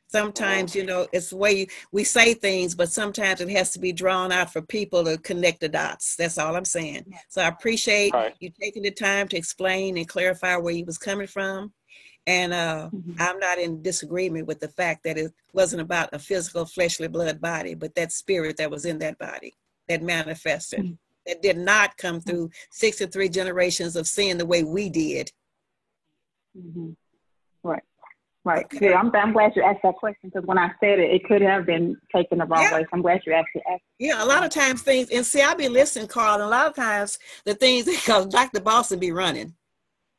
D: Sometimes, it's the way we say things, but sometimes it has to be drawn out for people to connect the dots. That's all I'm saying. So I appreciate you taking the time to explain and clarify where you was coming from. And I'm not in disagreement with the fact that it wasn't about a physical fleshly blood body, but that spirit that was in that body that manifested, that did not come through 63 generations of sin the way we did.
A: Right. Okay. Yeah, I'm glad you asked that question, because when I said it, it could have been taken the wrong way. So I'm glad you asked it.
D: Yeah, a lot of times things, and see, I be listening, Carl, and a lot of times the things, because Dr. Boston be running.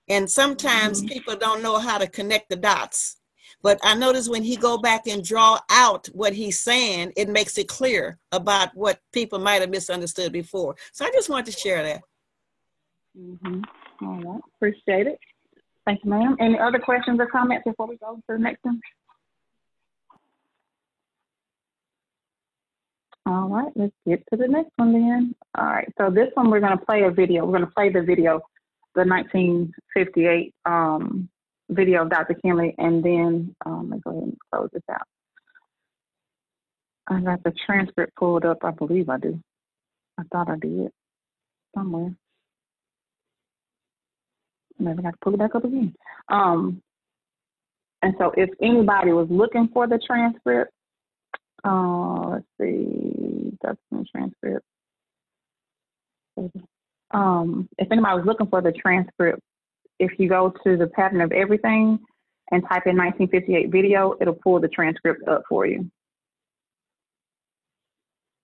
D: And sometimes people don't know how to connect the dots. But I notice when he go back and draw out what he's saying, it makes it clear about what people might have misunderstood before. So I just wanted to share that.
A: All right, appreciate it. Thank you, ma'am. Any other questions or comments before we go to the next one? All right, let's get to the next one then. All right, so this one we're going to play a video. We're going to play the video, the 1958 video of Dr. Kinley, and then let me go ahead and close this out. I got the transcript pulled up. I believe I do. I thought I did somewhere. Maybe I got to pull it back up again. And so if anybody was looking for the transcript, let's see, that's the transcript. If anybody was looking for the transcript, if you go to the Pattern of Everything and type in 1958 video, it'll pull the transcript up for you.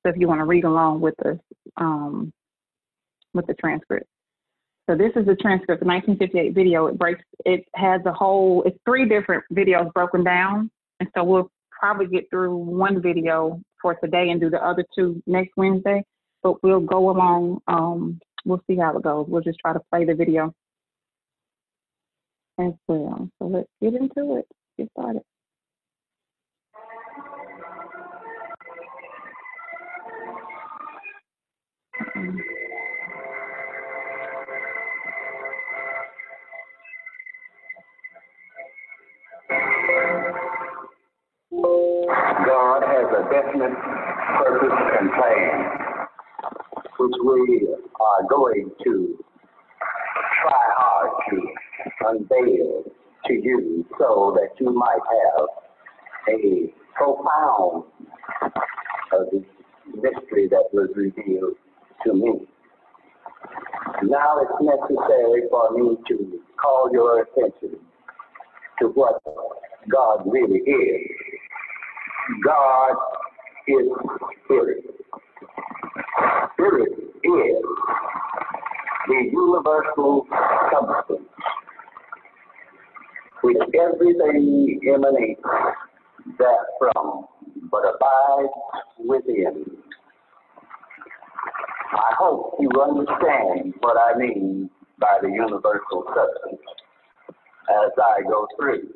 A: So if you want to read along with the transcript. So this is the transcript, the 1958 video. It has it's 3 different videos broken down. And so we'll probably get through one video for today and do the other 2 next Wednesday, but we'll go along. We'll see how it goes. We'll just try to play the video as well. So let's get into it. Get started.
F: God has a definite purpose and plan, which we are going to try hard to unveil to you so that you might have a profound mystery that was revealed to me. Now it's necessary for me to call your attention to what God really is. God is spirit. Spirit is the universal substance which everything emanates therefrom, but abides within. I hope you understand what I mean by the universal substance as I go through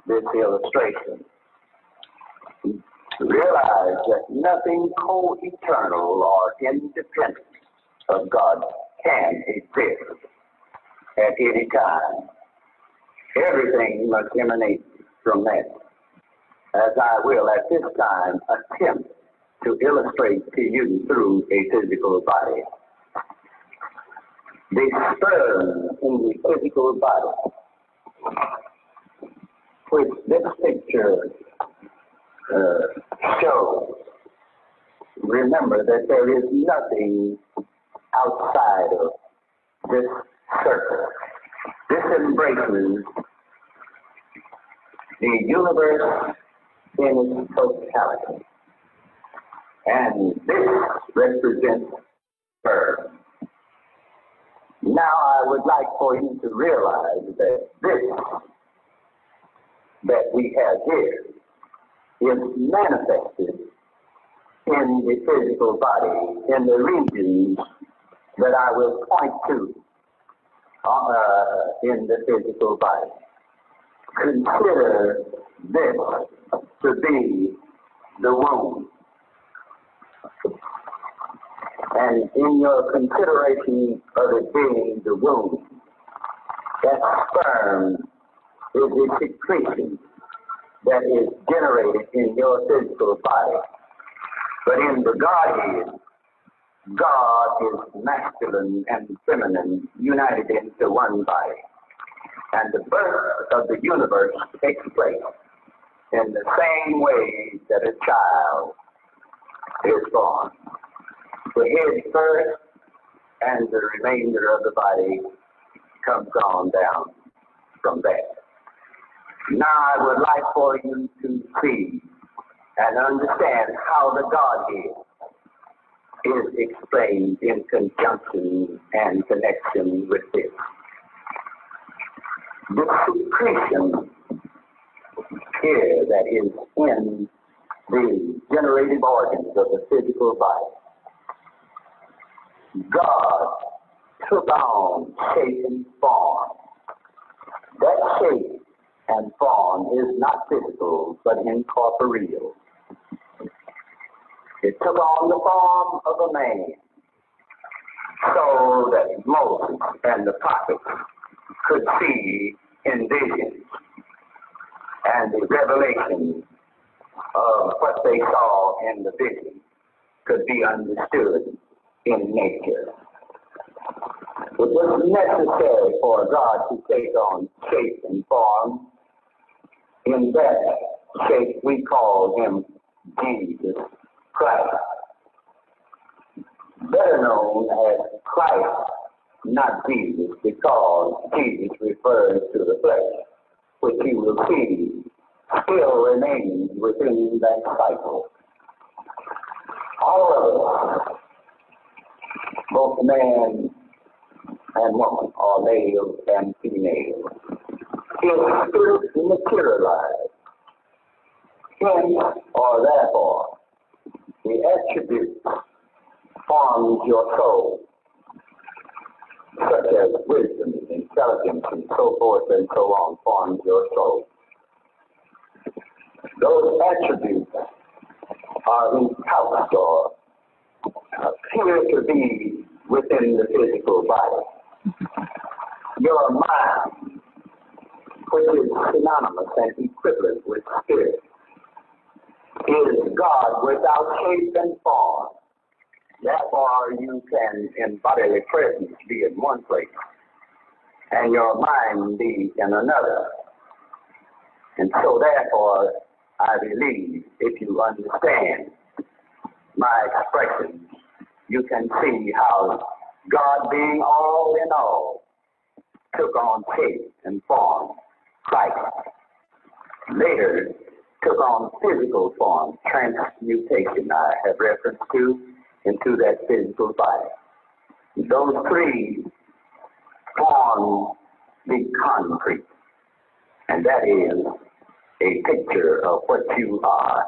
F: this illustration. Realize that nothing co-eternal or independent of God can exist at any time. Everything must emanate from that, as I will at this time attempt to illustrate to you through a physical body. The sperm in the physical body, which this picture shows, remember that there is nothing outside of this circle. This embraces the universe in its totality. And this represents sperm. Now I would like for you to realize that this that we have here is manifested in the physical body, in the regions that I will point to in the physical body. Consider this to be the womb. And in your consideration of it being the womb, that sperm is a secretion that is generated in your physical body. But in the Godhead, God is masculine and feminine united into one body. And the birth of the universe takes place in the same way that a child is born. The head first, and the remainder of the body comes on down from there. Now I would like for you to see and understand how the Godhead is explained in conjunction and connection with this. the secretion here that is in the generative organs of the physical body. God took on shape and form. That shape and form is not physical, but incorporeal. It took on the form of a man so that Moses and the prophets could see in visions, and the revelation of what they saw in the vision could be understood in nature. It was necessary for God to take on shape and form. In that shape, we call him Jesus Christ, better known as Christ, not Jesus, because Jesus refers to the flesh, which you will see still remains within that cycle. All of us, both man and woman, or male and female, is spiritually materialized. Hence, or therefore, the attribute forms your soul, such as wisdom, intelligence, and so forth and so on, forms your soul. Those attributes are in-house or appear to be within the physical body. Your mind, which is synonymous and equivalent with spirit, is God without shape and form. Therefore, you can, in bodily presence, be in one place, and your mind be in another. And so, therefore, I believe if you understand my expression, you can see how God, being all in all, took on shape and form, Christ. Later, took on physical form, transmutation, I have reference to, into that physical body. Those three form the concrete, and that is a picture of what you are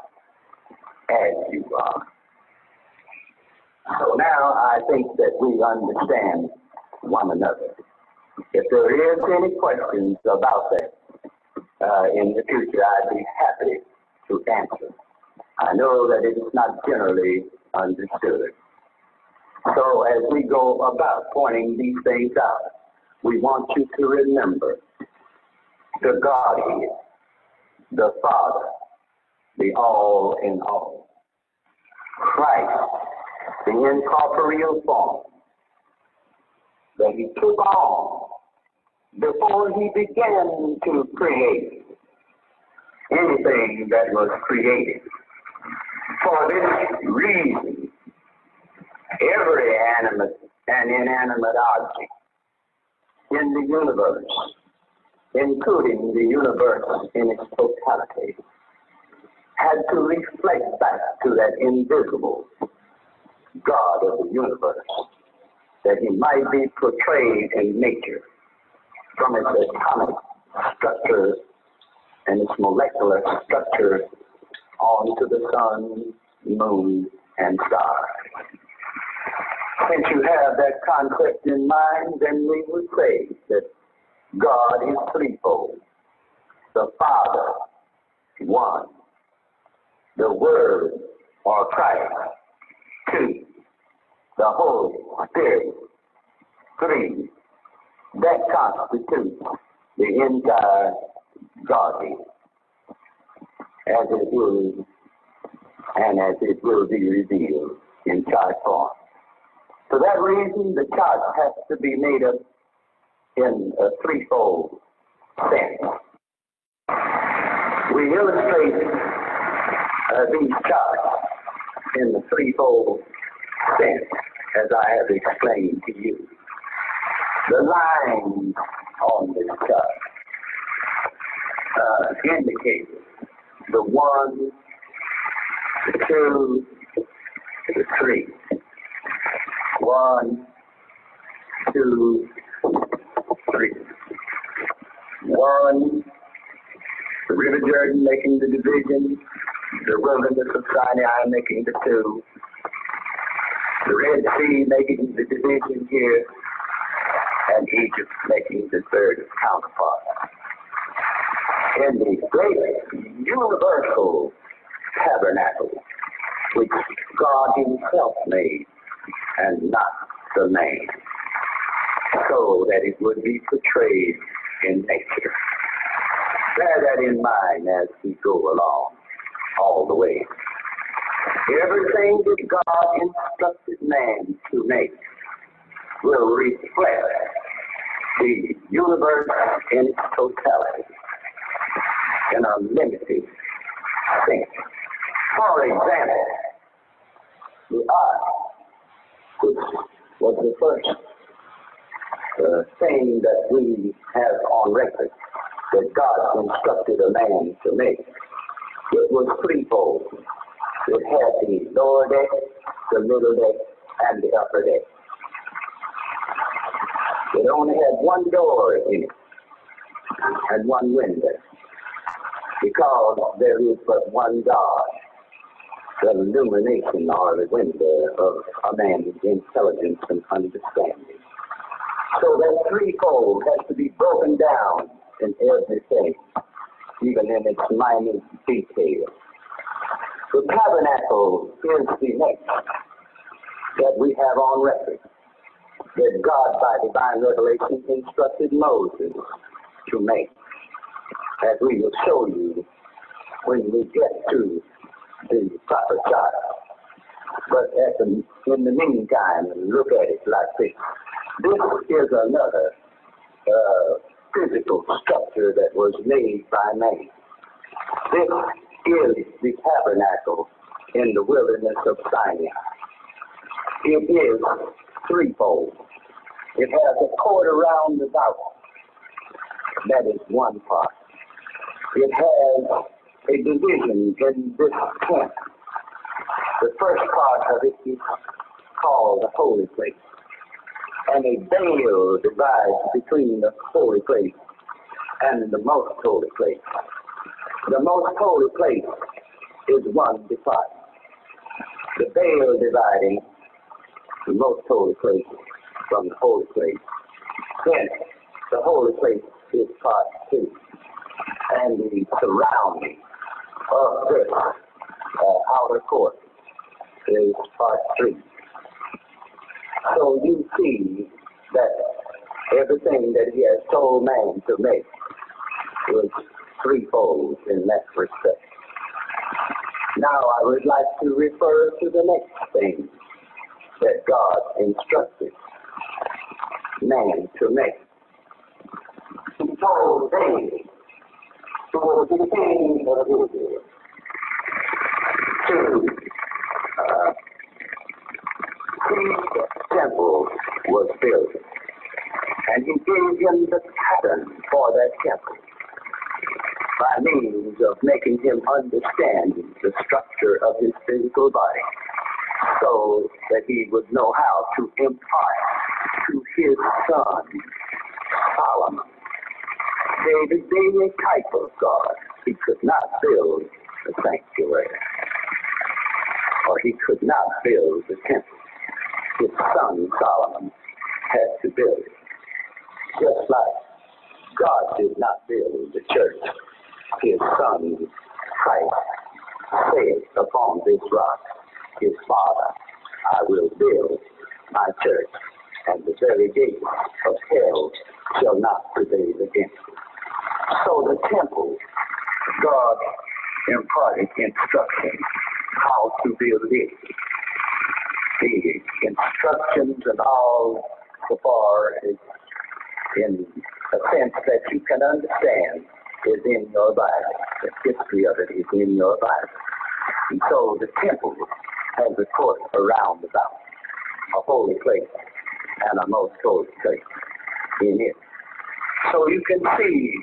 F: as you are. So now I think that we understand one another. If there is any questions about that in the future, I'd be happy to answer. I know that it is not generally understood. So as we go about pointing these things out, we want you to remember the Godhead, the Father, the all in all, Christ, the incorporeal form that he took on before he began to create anything that was created. For this reason, every animate and inanimate object in the universe, including the universe in its totality, had to reflect back to that invisible God of the universe, that he might be portrayed in nature from its atomic structure and its molecular structure onto the sun, moon, and stars. Since you have that concept in mind, then we would say that God is threefold. The Father, one. The Word, or Christ, two. The Holy Spirit, three. That constitutes the entire Godhead, as it is and as it will be revealed in chart form. For that reason, the chart has to be made up in a threefold sense. We illustrate these charts in the threefold sense, as I have explained to you. The lines on this chart indicate the 1, the 2, the 3. 1, 2, 3. one, the River Jordan making the division, the wilderness of Sinai making the two, the Red Sea making the division here, and Egypt making the third counterpart. In the great universal tabernacle, which God himself made, and not the man, so that it would be portrayed in nature. Bear that in mind as we go along all the way. Everything that God instructed man to make will reflect the universe in its totality in a limited sense. For example, the ark, which was the first thing that we have on record that God instructed a man to make, it was threefold. It had the lower deck, the middle deck, and the upper deck. It only had one door in it and one window, because there is but one God, the illumination or the window of a man's intelligence and understanding. So that threefold has to be broken down in everything, even in its minute detail. The tabernacle is the next that we have on record that God, by divine revelation, instructed Moses to make, as we will show you when we get to the proper chart. But in the meantime, look at it like this. This is another physical structure that was made by man. This is the tabernacle in the wilderness of Sinai. It is threefold. It has a court around about. That is one part. It has a division in this tent. The first part of it is called the holy place. And a veil divides between the holy place and the most holy place. The most holy place is one department. The veil dividing the most holy place from the holy place. Hence, the holy place is part two. And the surrounding of this outer court is part three. So you see that everything that he has told man to make was threefold in that respect. Now I would like to refer to the next thing that God instructed man to make. He told David towards the king of Israel to the temple was built, and he gave him the pattern for that temple by means of making him understand the structure of his physical body, so that he would know how to impart to his son Solomon. David being a type of God, he could not build the sanctuary, or he could not build the temple. His son Solomon had to build it. Just like God did not build the church, his son Christ said, upon this rock, his Father, I will build my church, and the very gates of hell shall not prevail against it. So the temple, God imparted instruction how to build it. The instructions and all so far is in a sense that you can understand is in your Bible. The history of it is in your Bible. And so the temple has a court around about, a holy place and a most holy place in it. So you can see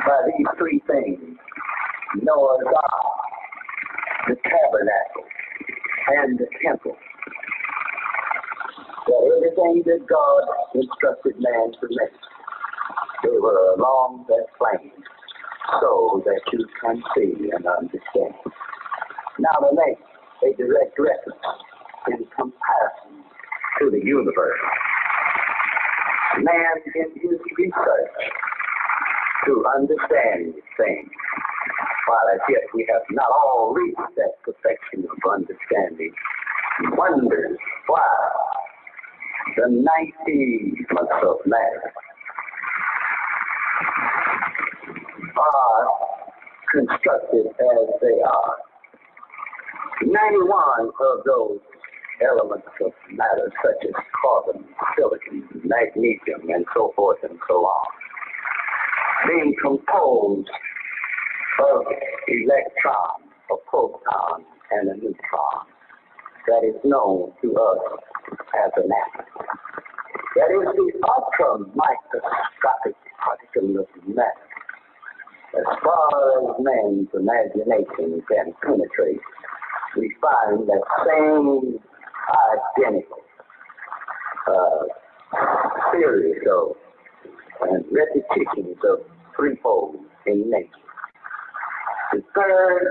F: by these three things, Noah's Ark, the tabernacle, and the temple, that everything that God instructed man to make, there river along that plain so that you can see and understand. Now to make a direct reference in comparison to the universe, man in his research to understand things, while as yet we have not all reached that perfection of understanding, wonders why the 90 months of matter are constructed as they are. 91 of those elements of matter, such as carbon, silicon, magnesium, and so forth and so on, being composed of electron, a proton, and a neutron that is known to us as an atom. That is the ultra-microscopic particle of matter. As far as man's imagination can penetrate, we find that same identical series of and repetitions of threefold in nature. The third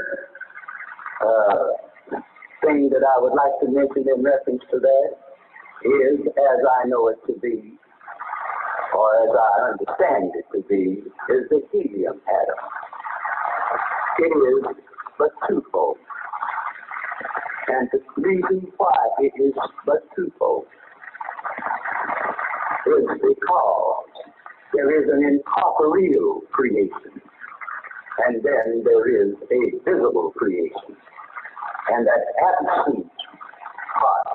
F: thing that I would like to mention in reference to that is, as I know it to be, or as I understand it to be, is the helium atom. It is but twofold. And the reason why it is but twofold is because there is an incorporeal creation, and then there is a visible creation. And that absolute part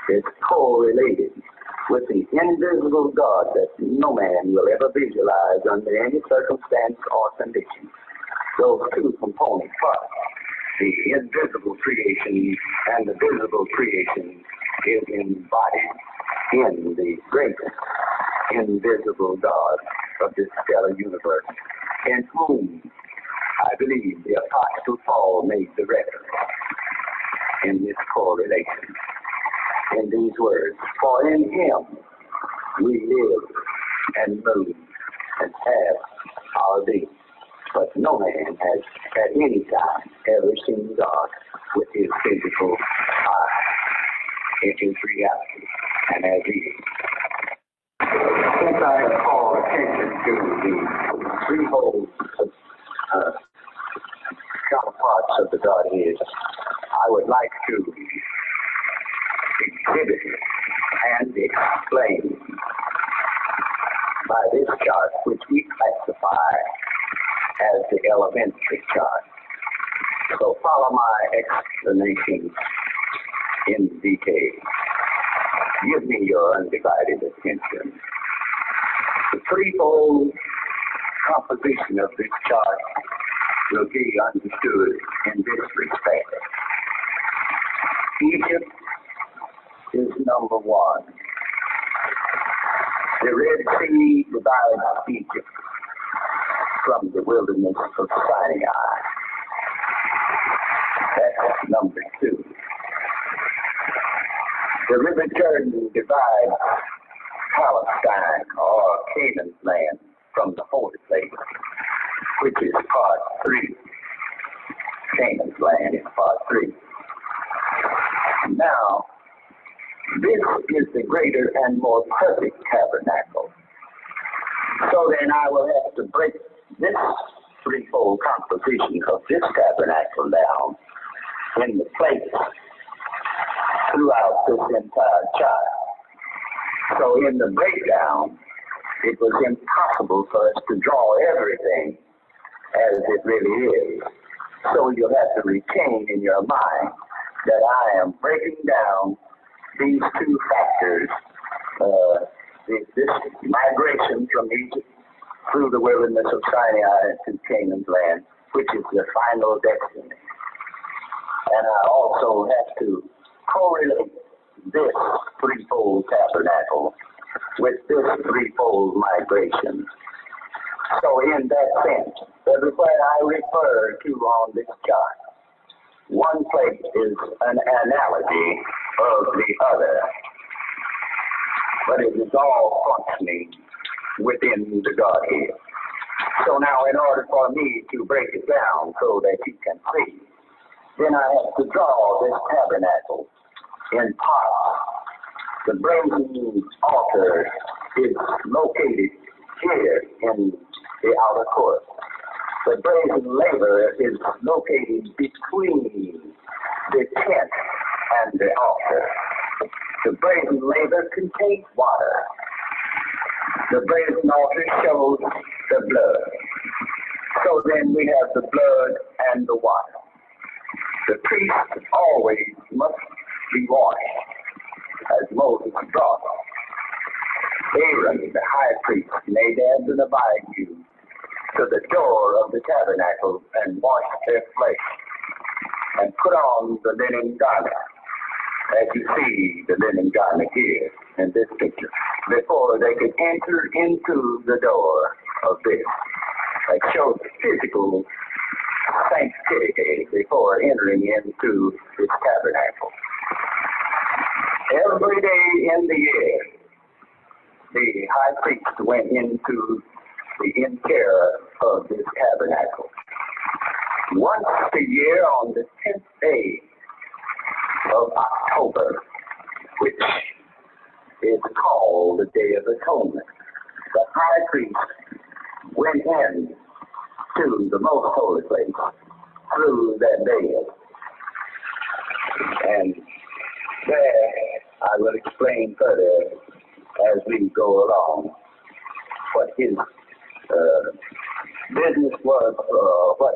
F: is correlated with the invisible God that no man will ever visualize under any circumstance or condition. Those two component parts, the invisible creation and the visible creation, is embodied in the great invisible God of this stellar universe, in whom I believe the Apostle Paul made the record in this correlation, in these words: for in him we live and move and have our being. But no man has at any time ever seen God with his physical eye, in his reality, and as he is. Since I have called attention to the threefold counterparts of the Godhead, I would like to exhibit and explain by this chart, which we classify as the elementary chart. So follow my explanation in detail. Give me your undivided attention. The threefold composition of this chart will be understood in this respect. Egypt is number one. The Red Sea divides Egypt from the wilderness of Sinai. That's number two. The River Jordan divides Palestine, or Canaan's land, from the holy place, which is part three. Canaan's land is part three. Now, this is the greater and more perfect tabernacle. So then I will have to break this threefold composition of this tabernacle down in the places throughout this entire chart. So in the breakdown, it was impossible for us to draw everything as it really is. So you'll have to retain in your mind that I am breaking down these two factors, this migration from Egypt through the wilderness of Sinai to Canaan's land, which is the final destiny. And I also have to correlate this threefold tabernacle with this threefold migration. So in that sense, everywhere I refer to on this chart, one place is an analogy of the other, but it is all functioning within the Godhead. So now in order for me to break it down so that you can see, then I have to draw this tabernacle in parts. The brazen altar is located here in the outer court. The brazen laver is located between the tent and the altar. The brazen laver contains water. The brazen altar shows the blood. So then we have the blood and the water. The priest always must be washed, as Moses brought. Aaron, the high priest, Nadab and Abihu, to the door of the tabernacle and washed their flesh and put on the linen garment, as you see the linen garment here in this picture, before they could enter into the door of this. That shows physical sanctity before entering into this tabernacle. Every day in the year, the high priest went into the interior of this tabernacle. Once a year on the 10th day of October, which is called the Day of Atonement, the high priest went in to the most holy place through that veil. And there I will explain further as we go along what his business was,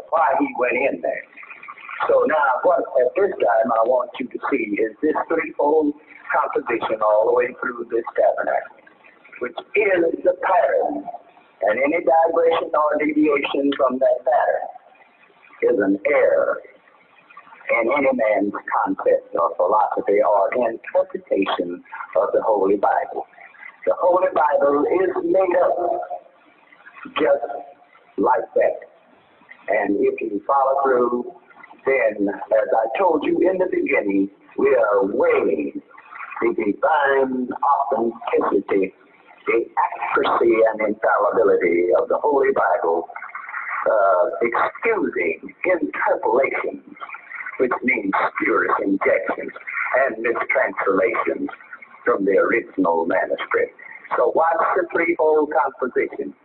F: why he went in there. So now, what at this time I want you to see is this threefold composition all the way through this tabernacle, which is the pattern, and any digression or deviation from that pattern is an error in any man's concept or philosophy or interpretation of the Holy Bible. The Holy Bible is made up just like that. And if you follow through, then, as I told you in the beginning, we are weighing the divine authenticity, the accuracy and infallibility of the Holy Bible, excusing interpolation, which means spurious injections and mistranslations from the original manuscript. So watch the threefold composition.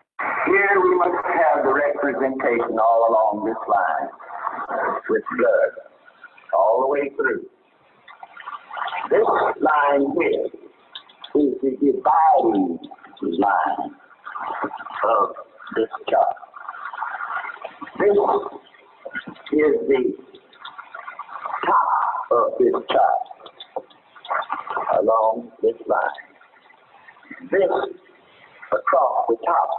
F: Here we must have the representation all along this line with blood all the way through. This line here is the dividing line of this chart. This is the top of this chart along this line. This across the top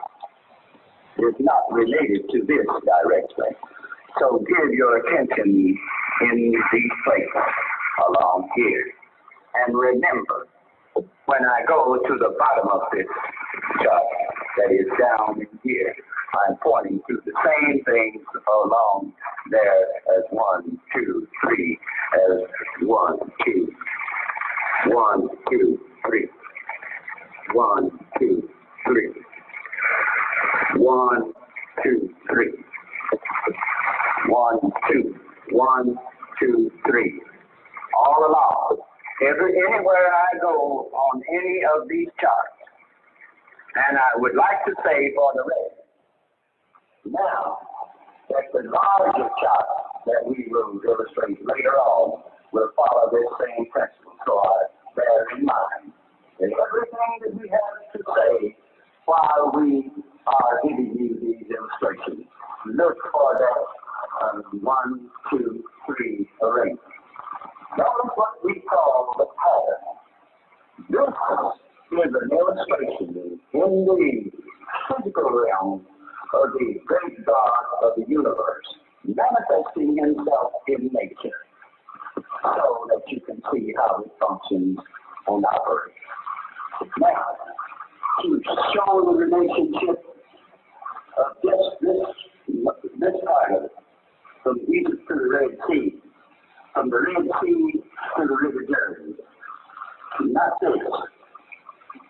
F: is not related to this directly. So give your attention in these places along here. And remember, when I go to the bottom of this chart that is down in here, I'm pointing to the same things along there as 1, 2, 3, as 1, 2, 1, 2, 3, 1, 2, 3, 1, 2, 3, 1, 2, 1, 2, 3, all along. Anywhere I go on any of these charts, and I would like to say for the rest, now that the larger chart that we will illustrate later on will follow this same principle. So I bear in mind that everything that we have to say while we are giving you these illustrations, look for that 1, 2, 3 arrangement. Notice what we call the pattern. This is an illustration in the physical realm of the great God of the universe, manifesting himself in nature, so that you can see how it functions and operates. Now, to show the relationship of this part of it, from Egypt to the Red Sea, from the Red Sea to the River Jordan, not this,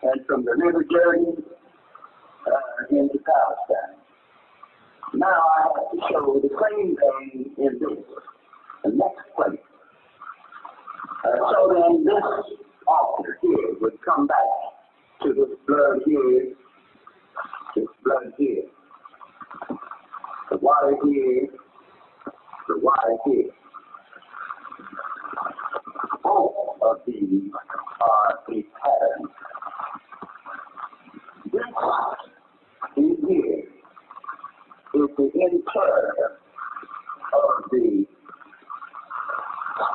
F: and from the River Jordan into Palestine. Now I have to show the same thing in this, the next place. So then this altar here would come back to this blood here, this blood here, the water here, the water here. Both of these are a pattern. This in here is the interior of the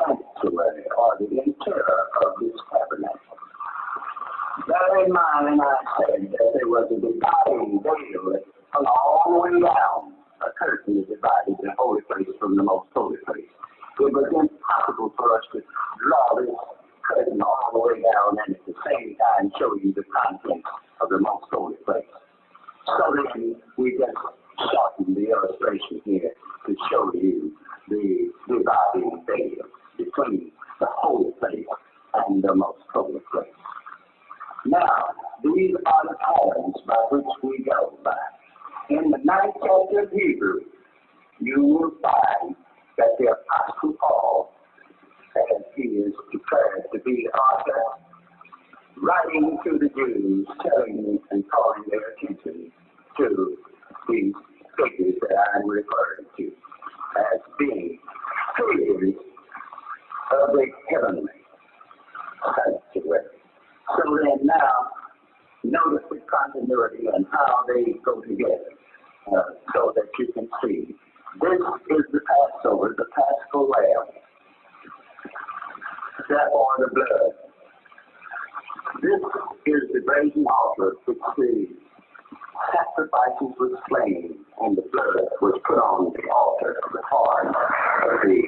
F: sanctuary, or the interior of this tabernacle. Bear in mind, I said that there was a dividing veil that hung all the way down. A curtain that divided the holy place from the most holy place. It was impossible for us to draw this curtain all the way down and at the same time show you the contents of the most holy place. So then we just shortened the illustration here to show you the dividing veil between the holy place and the most holy place. Now, these are the patterns by which we go by. In the 9th chapter of Hebrews, you will find that the Apostle Paul, as he is declared to be the author, writing to the Jews, telling and calling their attention to these figures that I'm referring to as being figures of the heavenly sanctuary. So then now, notice the continuity and how they go together so that you can see. This is the Passover, the Paschal Lamb. Therefore, the blood. This is the brazen altar which the sacrifices were slain and the blood was put on the altar of the heart of the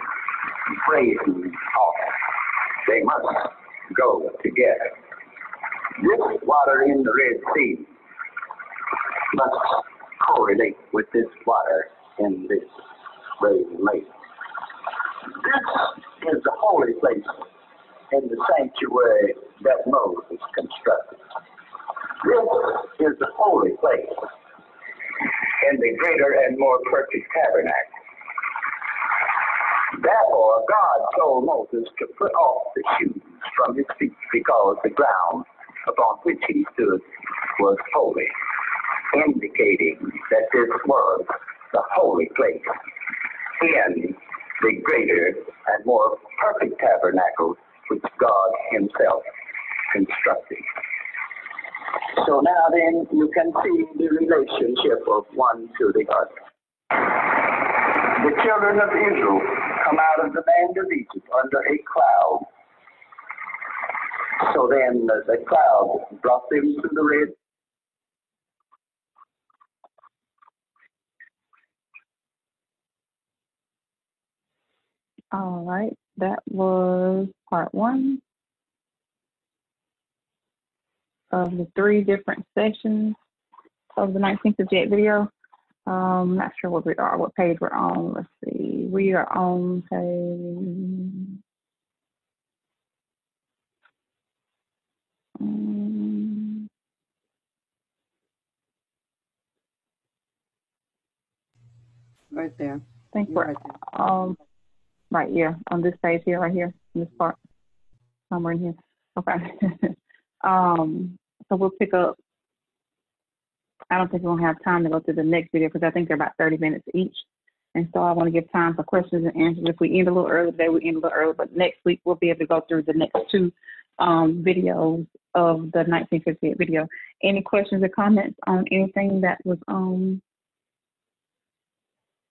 F: brazen altar. They must go together. This water in the Red Sea must correlate with this water in this brazen lake. This is the holy place in the sanctuary that Moses constructed. This is the holy place in the greater and more perfect tabernacle. Therefore, God told Moses to put off the shoes from his feet because the ground upon which he stood was holy, indicating that this was the holy place in the greater and more perfect tabernacle which God himself constructed. So now then you can see the relationship of one to the other. The children of Israel come out of the land of Egypt under a cloud. So then the cloud brought them to the Red Sea.
A: All right, that was part 1 of the 3 different sessions of the 1958 video. Not sure what we are, what page we're on. Let's see. We are on page
C: Right there.
A: I think
C: You're
A: we're
C: right there.
A: right, yeah, on this page here, right here, in this part, somewhere in here. Okay. So we'll pick up. I don't think we're gonna have time to go to the next video because I think they're about 30 minutes each. And so I want to give time for questions and answers. If we end a little early today, we end a little early, but next week we'll be able to go through the next 2 videos of the 1958 video. Any questions or comments on anything that was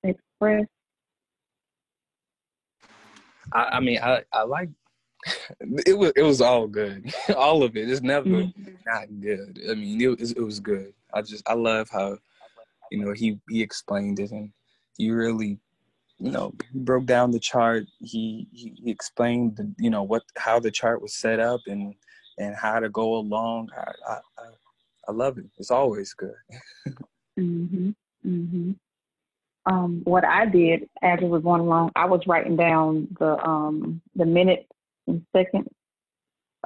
A: expressed?
B: I mean, I like it was all good. All of it. It's never not good. I mean, it was good. I love how, he explained it, and he really, broke down the chart. He explained how the chart was set up and how to go along. I love it. It's always good.
A: What I did as it was going along, I was writing down the minutes and seconds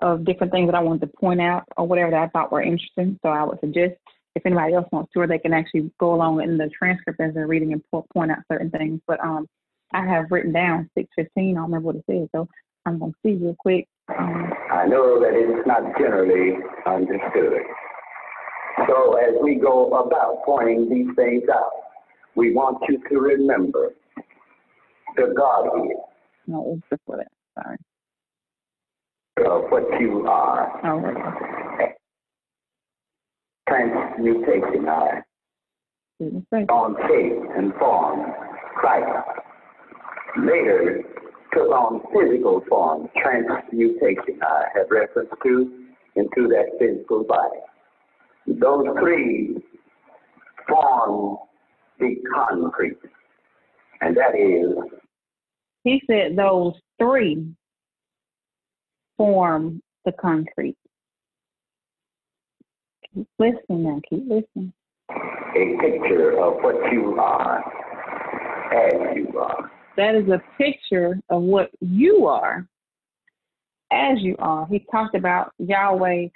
A: of different things that I wanted to point out or whatever that I thought were interesting. So I would suggest if anybody else wants to, or they can actually go along in the transcript as they're reading and point out certain things. But I have written down 6:15. I don't remember what it says, so I'm going to see real quick.
F: I know that it's not generally understood. So as we go about pointing these things out, we want you to remember the Godhead.
A: No, it's before that. Sorry.
F: Of what you are.
A: Oh, right.
F: Transmutation, on shape and form, Christ. Later took on physical form, transmutation, I have reference to, into that physical body. Those three form the concrete, and that is.
A: He said those three form the concrete. Keep listening now, keep listening.
F: A picture of what you are as you are.
A: That is a picture of what you are as you are. He talked about Yahweh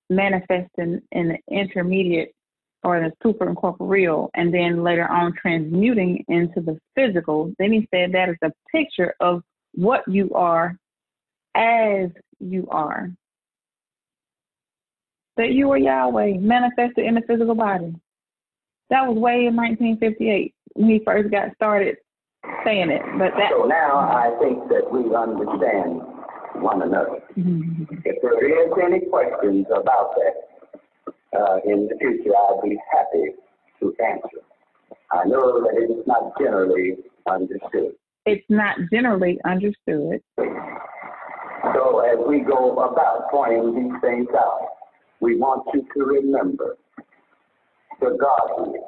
A: manifesting in the intermediate or the super incorporeal, and then later on transmuting into the physical. Then he said that is a picture of what you are as you are. That you are Yahweh manifested in the physical body. That was way in 1958 when he first got started saying it. But that.
F: So now I think that we understand one another. Mm-hmm. If there is any questions about that in the future, I'll be happy to answer. I know that it is not generally understood.
A: It's not generally understood.
F: So as we go about pointing these things out, we want you to remember the Godhead,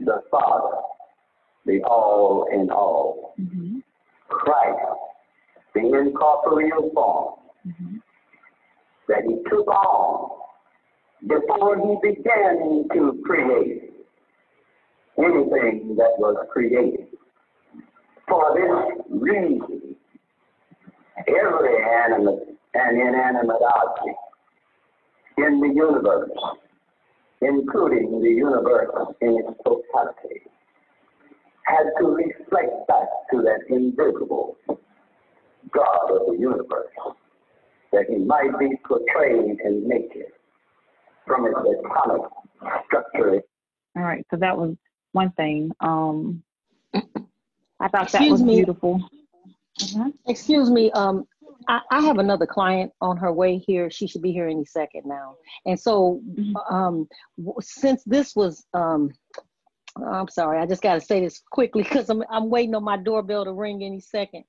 F: the Father, the all in all, mm-hmm. Christ, the incorporeal form that he took on before he began to create anything that was created. For this reason, every animate and inanimate object in the universe, including the universe in its totality, had to reflect back to that invisible God of the universe, that he might be portrayed in nature from its atomic structure.
A: All right, so that was one thing. I thought that was beautiful.
G: Excuse me. I have another client on her way here. She should be here any second now. And so since this was, I'm sorry, I just got to say this quickly because I'm waiting on my doorbell to ring any second.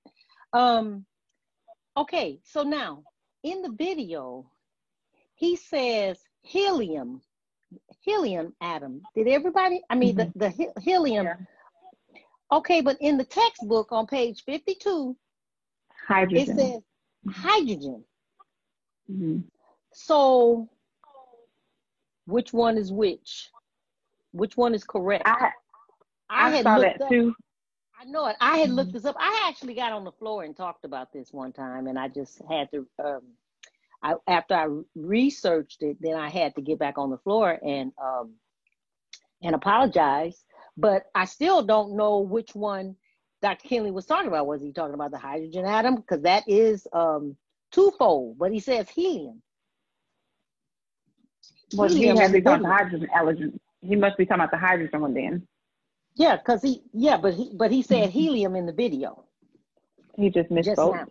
G: Okay, so now in the video, he says helium atom. Did everybody, I mean, the helium. Yeah. Okay, but in the textbook on page 52,
A: hydrogen.
G: It says hydrogen. Mm-hmm. So which one is which? Which one is correct?
A: I had saw that too.
G: I know it. I had looked this up. I actually got on the floor and talked about this one time, and I just had to, after I researched it, then I had to get back on the floor and apologize. But I still don't know which one Dr. Kinley was talking about. Was he talking about the hydrogen atom? Because that is twofold, but he says helium.
A: Well, he had to be talking about the hydrogen element. He must be talking about the hydrogen one then.
G: Yeah, because but he said helium in the video.
A: He just misspoke.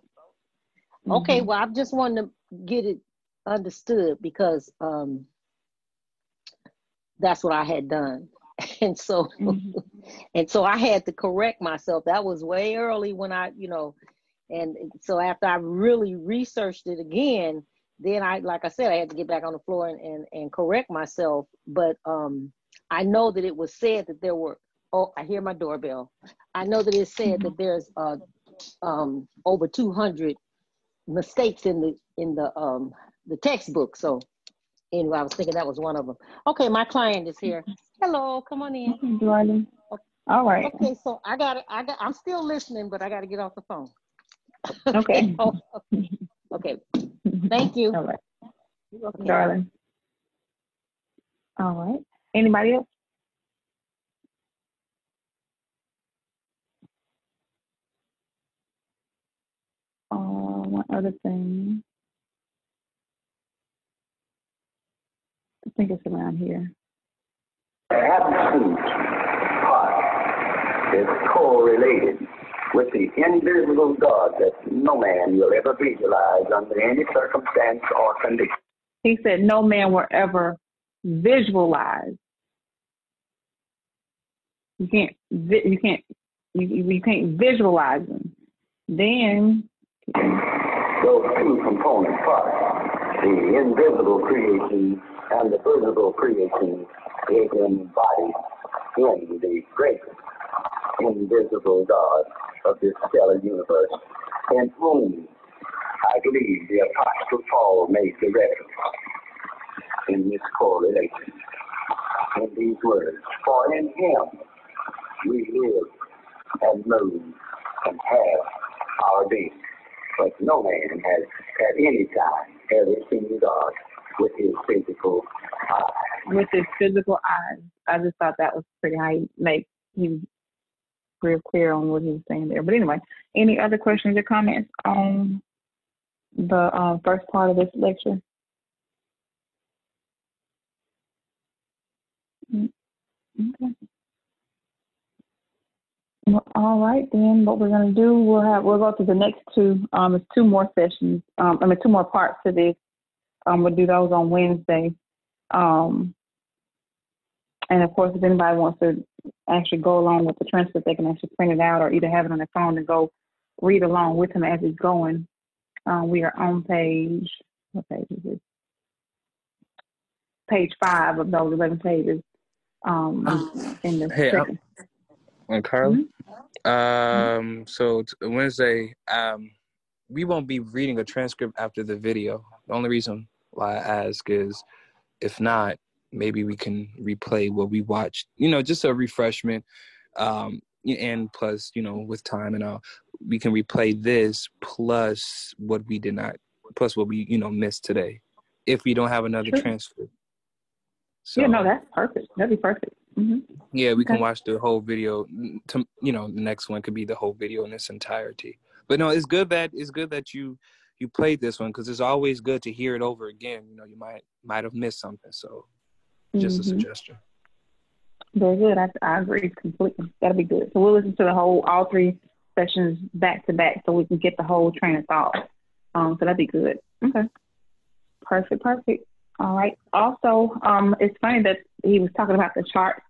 G: Okay, well, I just wanted to get it understood because that's what I had done. And so, and so I had to correct myself. That was way early when I, and so after I really researched it again, then like I said, I had to get back on the floor and correct myself. But I know that it was said that there were, I hear my doorbell. I know that it said that there's over 200 mistakes in the textbook. So anyway, I was thinking that was one of them. Okay, my client is here. Hello, come on in.
A: Okay. All right.
G: Okay, so I'm still listening, but I got to get off the phone.
A: Okay.
G: Okay. Thank you.
A: All right. You're welcome, darling. All right. Anybody else? One other thing. I think it's around here.
F: Absolute part is correlated with the invisible God that no man will ever visualize under any circumstance or condition.
A: He said no man will ever visualize. You can't visualize them. Then
F: those two component parts, the invisible creation and the visible creation, is embodied in the great invisible God of this stellar universe, in whom I believe the Apostle Paul made the reference in this correlation, in these words: for in him we live and move and have our being. But no man has at any time ever seen God with his physical eyes.
A: With his physical eyes. I just thought that was pretty how he was real clear on what he was saying there. But anyway, any other questions or comments on the first part of this lecture? Okay. Well, all right, then what we're going to do, we'll go to the next two. It's two more sessions. Two more parts to this. We'll do those on Wednesday. And of course, if anybody wants to actually go along with the transcript, they can actually print it out or either have it on their phone and go read along with him as he's going. We are on what page is this? Page 5 of those 11 pages. In the second.
B: And Carla,
A: Mm-hmm.
B: so Wednesday, we won't be reading a transcript after the video. The only reason why I ask is, if not, maybe we can replay what we watched, just a refreshment. And plus, with time and all, we can replay this plus what we missed today, if we don't have another transcript. So,
A: yeah, no, that's perfect. That'd be perfect. Mm-hmm.
B: Yeah, we can watch the whole video. The next one could be the whole video in its entirety. But no, it's good that you played this one, because it's always good to hear it over again. You might have missed something. So, just a suggestion.
A: Very good. I agree completely. That'll be good. So we'll listen to all 3 sessions back to back, so we can get the whole train of thought. So that'd be good. Okay. Perfect. All right. Also, it's funny that he was talking about the chart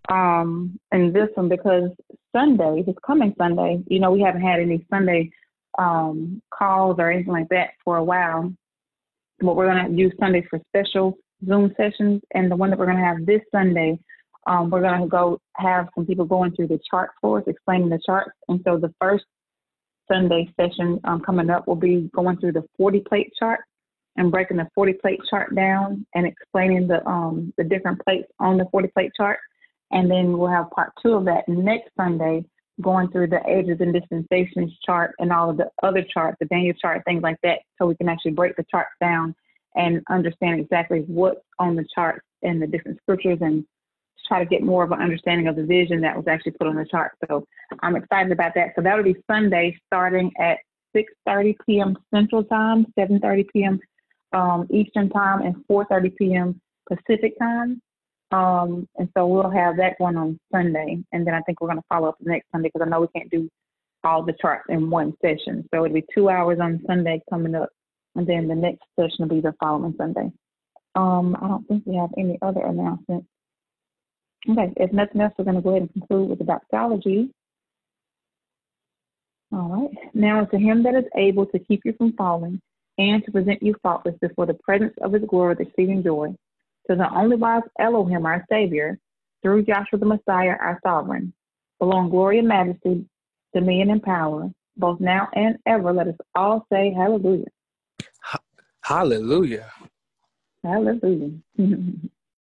A: in this one, because this coming Sunday, we haven't had any Sunday calls or anything like that for a while. But we're going to use Sundays for special Zoom sessions, and the one that we're going to have this Sunday, we're going to go have some people going through the charts for us, explaining the charts. And so the first Sunday session coming up will be going through the 40-plate chart and breaking the 40-plate chart down and explaining the different plates on the 40-plate chart. And then we'll have part 2 of that next Sunday, going through the ages and dispensations chart and all of the other charts, the Daniel chart, things like that, so we can actually break the charts down and understand exactly what's on the charts and the different scriptures, and try to get more of an understanding of the vision that was actually put on the chart. So I'm excited about that. So that'll be Sunday starting at 6:30 p.m. Central Time, 7:30 p.m. Eastern Time, and 4:30 p.m. Pacific Time. And so we'll have that one on Sunday. And then I think we're going to follow up the next Sunday, because I know we can't do all the charts in one session. So it'll be 2 hours on Sunday coming up. And then the next session will be the following Sunday. I don't think we have any other announcements. Okay, if nothing else, we're going to go ahead and conclude with the doxology. All right. Now to him that is able to keep you from falling and to present you faultless before the presence of his glory with exceeding joy, to the only wise Elohim, our Savior, through Joshua the Messiah, our Sovereign, belong glory and majesty, dominion and power, both now and ever. Let us all say hallelujah.
B: Hallelujah.
A: Hallelujah.